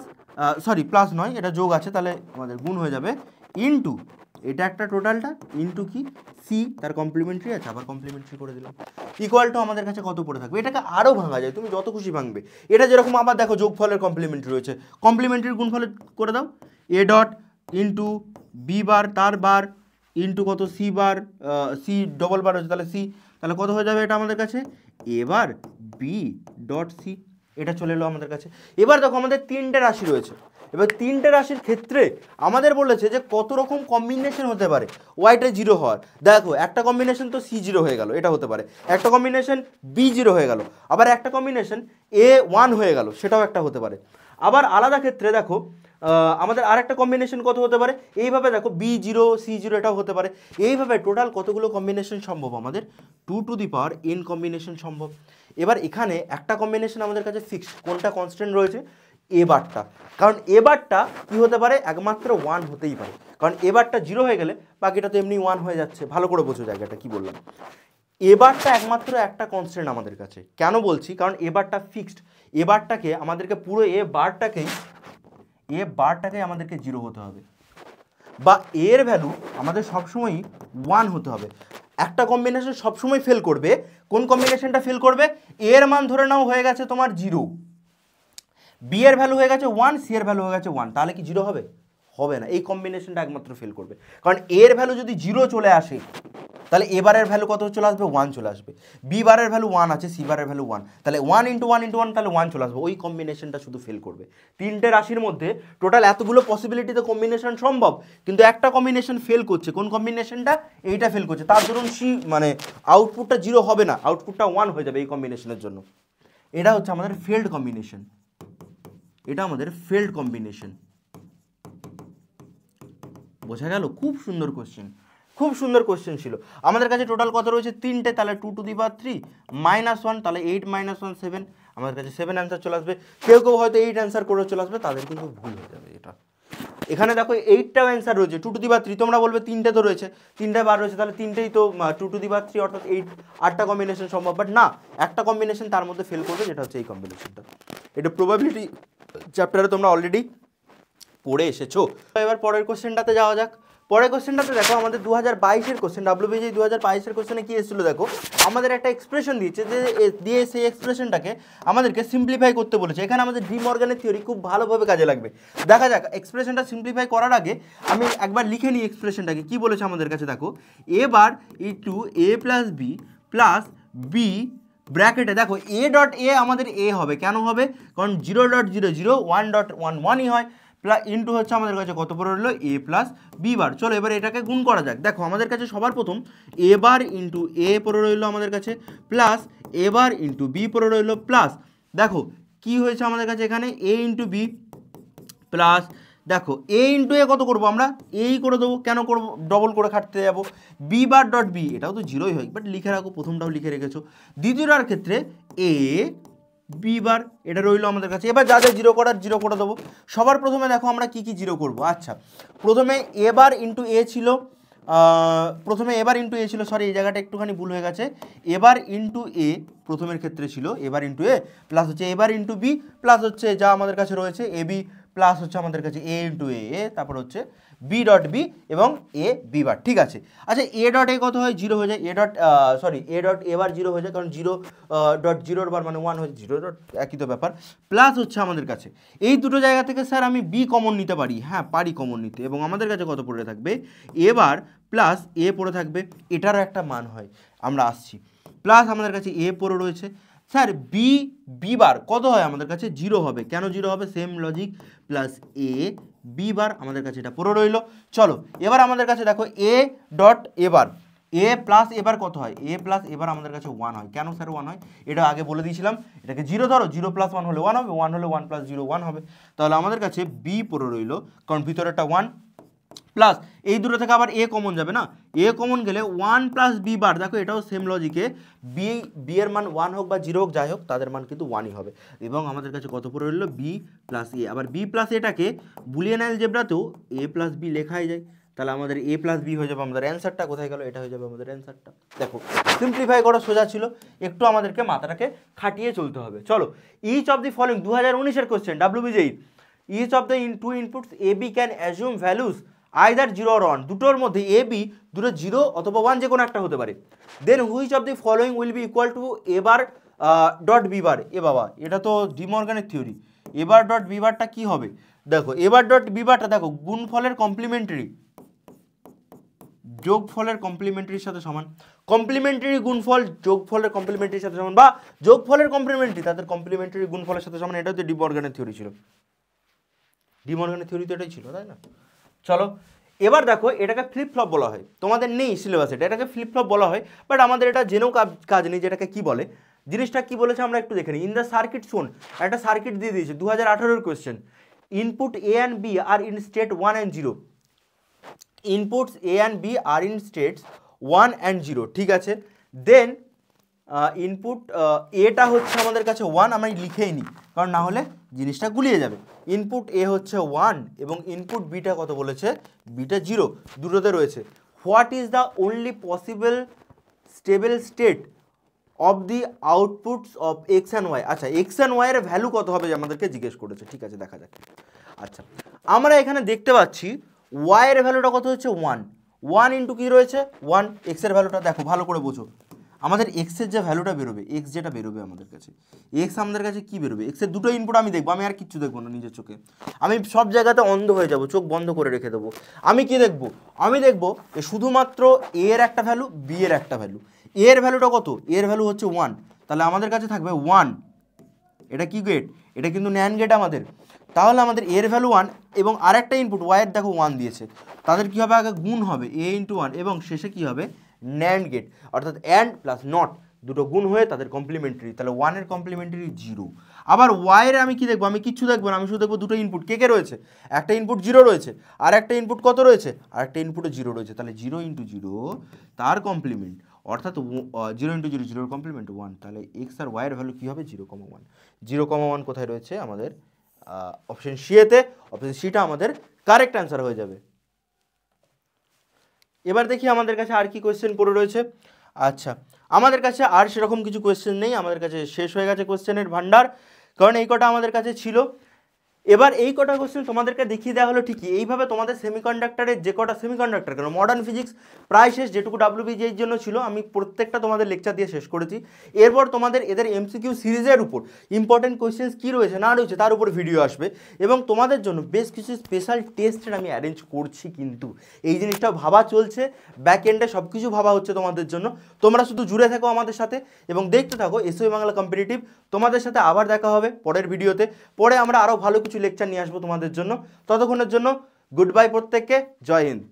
প্লাস নয়, এটা যোগ আছে, তাহলে আমাদের গুণ হয়ে যাবে, ইনটু এটা একটা টোটালটা, ইনটু কি সি তার কমপ্লিমেন্টারি আছে, আবার কমপ্লিমেন্টারি করে দিলাম, ইকুয়াল টু আমাদের কাছে কত পড়ে থাকবে। এটাকে আরও ভাঙা যায়, তুমি যত খুশি ভাঙবে। এটা যেরকম আবার দেখো যোগফলের কমপ্লিমেন্টারি রয়েছে, কমপ্লিমেন্টারি গুণফলে করে দাও, a dot into b bar তার বার ইনটু কত c bar, c double bar হচ্ছে, তাহলে সি, তাহলে কত হয়ে যাবে এটা আমাদের কাছে, এবার বি ডট সি, এটা চলে এলো আমাদের কাছে। এবার দেখো আমাদের তিনটে রাশি রয়েছে, এবার তিনটে রাশির ক্ষেত্রে আমাদের বলেছে যে কত রকম কম্বিনেশন হতে পারে ওয়াইটা জিরো হওয়ার। দেখো একটা কম্বিনেশন তো সি জিরো হয়ে গেল, এটা হতে পারে, একটা কম্বিনেশন বি জিরো হয়ে গেল, আবার একটা কম্বিনেশন এ 1 হয়ে গেল, সেটাও একটা হতে পারে। আবার আলাদা ক্ষেত্রে দেখো আমাদের আরেকটা কম্বিনেশন কত হতে পারে, এইভাবে দেখো বি জিরো সি জিরো এটাও হতে পারে। এইভাবে টোটাল কতগুলো কম্বিনেশন সম্ভব, আমাদের 2 to the power n combination সম্ভব। এবার এখানে একটা কম্বিনেশন আমাদের কাছে ফিক্সড, কোনটা কনস্ট্যান্ট রয়েছে, এ বারটা, কারণ এ বারটা কি হতে পারে, একমাত্র 1 হতেই পারে, কারণ এ বারটা জিরো হয়ে গেলে বাকিটা তো এমনি 1 হয়ে যাচ্ছে। ভালো করে বোঝো জায়গাটা কি বললাম, এবারটা একমাত্র একটা কনস্ট্যান্ট আমাদের কাছে। কেন বলছি, কারণ এবারটা ফিক্সড, এবারটাকে আমাদেরকে পুরো এ বারটাকেই আমাদেরকে জিরো হতে হবে, বা এর ভ্যালু আমাদের সবসময়ই 1 হতে হবে। একটা কম্বিনেশন সবসময় ফেল করবে, কোন কম্বিনেশনটা ফেল করবে, এর মান ধরে নাও হয়ে গেছে তোমার 0, বি এর ভ্যালু হয়ে গেছে 1, সি এর ভ্যালু হয়ে গেছে 1, তাহলে কি জিরো হবে, হবে না। এই কম্বিনেশনটা একমাত্র ফেল করবে, কারণ এর ভ্যালু যদি 0 চলে আসে তাহলে এ বারের ভ্যালু কত চলে আসবে, 1 চলে আসবে, বি বারের ভ্যালু 1 আছে, সি বারের ভ্যালু 1, তাহলে 1 ইন্টু 1 ইন্টু 1, তাহলে 1 চলে আসবে। ওই কম্বিনেশনটা শুধু ফেল করবে। তিনটে রাশির মধ্যে টোটাল এতগুলো পসিবিলিটিতে কম্বিনেশন সম্ভব, কিন্তু একটা কম্বিনেশন ফেল করছে, কোন কম্বিনেশনটা, এইটা ফেল করছে, তার ধরুন সি মানে আউটপুটটা 0 হবে না, আউটপুটটা 1 হয়ে যাবে এই কম্বিনেশনের জন্য। এটা হচ্ছে আমাদের ফেল্ড কম্বিনেশন, এটা আমাদের ফেল্ড কম্বিনেশন। বোঝা গেল? খুব সুন্দর কোশ্চেন, খুব সুন্দর কোশ্চেন ছিল। আমাদের কাছে টোটাল কত রয়েছে, তিনটে, তাহলে 2 টু দি পাওয়ার 3 -1, তাহলে 8 - 1 7, আমাদের কাছে 7 অ্যান্সার চলে আসবে। কেউ কেউ হয়তো 8 অ্যান্সার করে চলে আসবে, তাদের কিন্তু ভুল হয়ে যাবে। এটা এখানে দেখো 8টাও অ্যান্সার রয়েছে, 2 টু দি পাওয়ার 3, তোমরা বলবে তিনটে তো রয়েছে, তিনটে বার রয়েছে, তাহলে তিনটেই তো 2 টু দি পাওয়ার 3 অর্থাৎ 8টা কম্বিনেশন সম্ভব, বাট না, একটা কম্বিনেশন তার মধ্যে ফেল করবে, যেটা হচ্ছে এই কম্বিনেশনটা। এটা প্রবাবিলিটি চ্যাপ্টারে তোমরা অলরেডি পড়ে এসেছো। এবার পরের কোশ্চেনটাতে যাওয়া যাক। পরের কোশ্চেনটাতে দেখো আমাদের 2022-এর কোশ্চেন, ডাব্লিউবিজি 2022-এর কোশ্চেনে কি এসেছিল দেখো, আমাদের একটা এক্সপ্রেশন দিয়েছে, দিয়ে সেই এক্সপ্রেশনটাকে আমাদেরকে সিম্পলিফাই করতে বলেছে। এখানে আমাদের ডি মর্গানের থিওরি খুব ভালোভাবে কাজে লাগবে। দেখা যাক এক্সপ্রেশনটা সিম্পলিফাই করার আগে আমি একবার লিখে নিই এক্সপ্রেশনটাকে, কি বলেছে আমাদের কাছে দেখো, এ বার ইন্টু এ প্লাস বি ব্র্যাকেটে দেখো এ ডট এ আমাদের এ হবে, কেন হবে, কারণ 0.00 1.1 1ই হয়, প্লাস ইন্টু হচ্ছে আমাদের কাছে কত পড়ে রইলো, এ প্লাস বি বার। চলো এবার এটাকে গুণ করা যাক। দেখো আমাদের কাছে সবার প্রথম এ বার ইন্টু এ পড়ে রইলো আমাদের কাছে, plus A bar into B পড়ে রইলো, প্লাস দেখো কি হয়েছে আমাদের কাছে এখানে এ ইন্টু বি, প্লাস দেখো এ ইন্টু এ কত করবো আমরা, এই করে দেবো, কেন করবো, ডবল করে খাটতে যাবো, বি বার ডট বি, এটাও তো জিরোই হয়, বাট লিখে রাখো, প্রথমটাও লিখে রেখেছো। দ্বিতীয়টার ক্ষেত্রে এ বি বার, এটা রইলো আমাদের কাছে। এবার যা যা জিরো করার জিরো করে দেবো। সবার প্রথমে দেখো আমরা কি কি জিরো করবো। আচ্ছা, প্রথমে এ বার ইন্টু এ ছিল, সরি এই জায়গাটা একটুখানি ভুল হয়ে গেছে, এবার ইন্টু এ প্রথমের ক্ষেত্রে ছিল, এবার ইন্টু এ, প্লাস হচ্ছে এবার ইন্টু বি, প্লাস হচ্ছে যা আমাদের কাছে রয়েছে এ বি, প্লাস হচ্ছে আমাদের কাছে এ ইন্টু এ, তারপর হচ্ছে বি ডট বি এবং এ বি বার, ঠিক আছে। আচ্ছা এ ডট এ কত হয়, 0 হয়ে যায়, এ ডট এ বার 0 হয়ে যায়, কারণ 0.0 বার মানে 1 হয়ে 0 ডট একই তো ব্যাপার। প্লাস হচ্ছে আমাদের কাছে এই দুটো জায়গা থেকে স্যার আমি বি কমন নিতে পারি, হ্যাঁ পারি কমন নিতে, এবং আমাদের কাছে কত পড়ে থাকবে, এ বার প্লাস এ পড়ে থাকবে, এটারও একটা মান হয়, আমরা আসছি। প্লাস আমাদের কাছে এ পড়ে রয়েছে, স্যার বি বার কত হয় আমাদের কাছে, 0 হবে, কেন 0 হবে, same logic, plus A B বার আমাদের কাছে এটা পড়ে রইলো। চলো এবার আমাদের কাছে দেখো এ ডট এবার, এ প্লাস এবার কত হয়, এ প্লাস এবার আমাদের কাছে 1 হয়, কেন স্যার 1 হয়, এটা আগে বলে দিয়েছিলাম, এটাকে 0 ধরো, 0 প্লাস 1 হলে 1 হবে, 1 হলে 1 প্লাস 0 1 হবে, তাহলে আমাদের কাছে বি পড়ে রইলো, কারণ ভিতরে একটা 1, প্লাস এই দুটো থেকে আবার এ কমন যাবে না, এ কমন গেলে 1 প্লাস বি বার, দেখো এটাও সেম লজিকে, বি এর মান 1 হোক বা 0 হোক যাই হোক তাদের মান কিন্তু 1ই হবে, এবং আমাদের কাছে কত পড়ে রইল, বি প্লাস এ। আবার বি প্লাস এটাকে বুলিয়ান অ্যালজেব্রাতেও এ প্লাস বি লেখাই যায়, তাহলে আমাদের এ প্লাস বি হয়ে যাবে, আমাদের অ্যান্সারটা কোথায় গেল, এটা হয়ে যাবে আমাদের অ্যান্সারটা। দেখো সিম্পলিফাই করা সোজা ছিল, একটু আমাদেরকে মাথাটাকে খাটিয়ে চলতে হবে। চলো ইচ অফ দি ফলোইং 2019-এর question WBJEE, each of the two inputs a b can assume values either 0 or 1, দুটোর মধ্যে এ বি দুটো 0 অথবা 1 যে কোনো একটা হতে পারে, then which of the following will be equal to a bar dot B bar. এ বাবা এটা তো ডি মর্গানের theory, a bar dot b বারটা কী হবে, দেখো এ বার ডট বি বারটা দেখো গুণফলের কমপ্লিমেন্টারি যোগফলের কমপ্লিমেন্টারির সাথে সমান, কমপ্লিমেন্টারি গুণফল যোগফলের কমপ্লিমেন্টারির সাথে সমান, বা যোগফলের কমপ্লিমেন্টারি তাদের কমপ্লিমেন্টারি গুণফলের সাথে সমান, এটা হচ্ছে ডি মর্গানের থিওরি ছিল, ডি মর্গানের থিওরি তো এটাই ছিল, তাই না। চলো এবার দেখো এটাকে ফ্লিপ ফ্লপ বলা হয়, তোমাদের নেই সিলেবাস এটাকে ফ্লিপ ফ্লপ বলা হয়, বাট আমাদের এটা জেনেও কাজ নেই যেটাকে কি বলে, জিনিসটা কি বলেছে আমরা একটু দেখে নিই। ইন দ্য সার্কিট শোন, একটা সার্কিট দিয়ে দিয়েছে 2018-এর question, input a and B are in state 1 and 0, inputs a and B are in states 1 and 0, ঠিক আছে। দেন ইনপুট এটা হচ্ছে আমাদের কাছে 1, আমি লিখেই নিই কারণ না হলে জিনিসটা গুলিয়ে যাবে। ইনপুট এ হচ্ছে 1 এবং ইনপুট বিটা কত বলেছে, বিটা 0, দুটোতে রয়েছে। What is the only possible stable state of the outputs of x and y, আচ্ছা এক্স অ্যান্ড ওয়াই এর ভ্যালু কত হবে আমাদেরকে জিজ্ঞেস করেছে, ঠিক আছে দেখা যাক। আচ্ছা আমরা এখানে দেখতে পাচ্ছি ওয়াই এর ভ্যালুটা কত হচ্ছে 1 ইন্টু কী রয়েছে 1, এক্সের ভ্যালুটা দেখো ভালো করে বোঝো, আমাদের এক্সের যে ভ্যালুটা বেরোবে, এক্স যেটা বেরোবে আমাদের কাছে, এক্স আমাদের কাছে কী বেরোবে, এক্সের দুটো ইনপুট আমি দেখবো, আমি আর কিচ্ছু দেখবো না নিজের চোখে, আমি সব জায়গাতে অন্ধ হয়ে যাব, চোখ বন্ধ করে রেখে দেবো। আমি কি দেখবো, আমি দেখবো শুধুমাত্র এ এর একটা ভ্যালু, বি এর একটা ভ্যালু, এ এর ভ্যালুটা কত, এর ভ্যালু হচ্ছে 1, তাহলে আমাদের কাছে থাকবে 1, এটা কি গেট, এটা কিন্তু ন্যান্ড গেট আমাদের, তাহলে আমাদের এর ভ্যালু 1 এবং আরেকটা ইনপুট ওয়াইয়ের দেখো 1 দিয়েছে, তাদের কী হবে, আগে গুণ হবে এ ইন্টু 1 এবং শেষে কী হবে ন্যান্ড গেট, অর্থাৎ অ্যান্ড প্লাস নট দুটো গুণ হয়ে তাদের কমপ্লিমেন্টারি, তাহলে 1 এর কমপ্লিমেন্টারি 0। আবার ওয়াইয়ের আমি কি দেখবো, আমি কিচ্ছু দেখবো না, আমি শুধু দেখবো দুটো ইনপুট কে কে রয়েছে, একটা ইনপুট 0 রয়েছে আর একটা ইনপুট কত রয়েছে, আর একটা ইনপুটে 0 রয়েছে, তাহলে 0 ইন্টু 0 তার কমপ্লিমেন্ট, অর্থাৎ 0 ইন্টু 0 0 কমপ্লিমেন্ট 1, তাহলে এক্স আর ওয়াইয়ের ভ্যালু কী হবে 0,1, 0,1 কোথায় রয়েছে আমাদের অপশন সি এতে, অপশন সিটা আমাদের কারেক্ট অ্যান্সার হয়ে যাবে। এবার দেখি আমাদের কাছে আর কি কোয়েশ্চেন পড়ে রয়েছে। আচ্ছা আমাদের কাছে আর সেরকম কিছু কোয়েশ্চেন নেই, আমাদের কাছে শেষ হয়ে গেছে কোয়েশ্চেনের ভান্ডার, কারণ এই কটা আমাদের কাছে ছিল। এবার এই কটা কোশ্চেন তোমাদেরকে দেখিয়ে দেওয়া হলো ঠিকই, এইভাবে তোমাদের সেমিকন্ডাক্টরের যে কটা সেমিকন্ডাক্টর কেন মডার্ন ফিজিক্স প্রায় শেষ, যেটুকু WBJEE জন্য ছিল আমি প্রত্যেকটা তোমাদের লেকচার দিয়ে শেষ করেছি। এরপর তোমাদের এদের MCQ সিরিজের উপর ইম্পর্টেন্ট কোয়েশ্চেন্স কী রয়েছে না রয়েছে তার উপর ভিডিও আসবে, এবং তোমাদের জন্য বেশ কিছু স্পেশাল টেস্টের আমি অ্যারেঞ্জ করছি, কিন্তু এই জিনিসটা ভাবা চলছে, ব্যাক এন্ডে সব কিছু ভাবা হচ্ছে তোমাদের জন্য। তোমরা শুধু জুড়ে থাকো আমাদের সাথে এবং দেখতে থাকো SOE বাংলা কম্পিটিটিভ। তোমাদের সাথে আবার দেখা হবে পরের ভিডিওতে, পরে আমরা আরও ভালো কিছু লেকচার নিয়ে আসবো তোমাদের জন্য। ততক্ষণের জন্য গুড বাই প্রত্যেককে, জয় হিন্দ।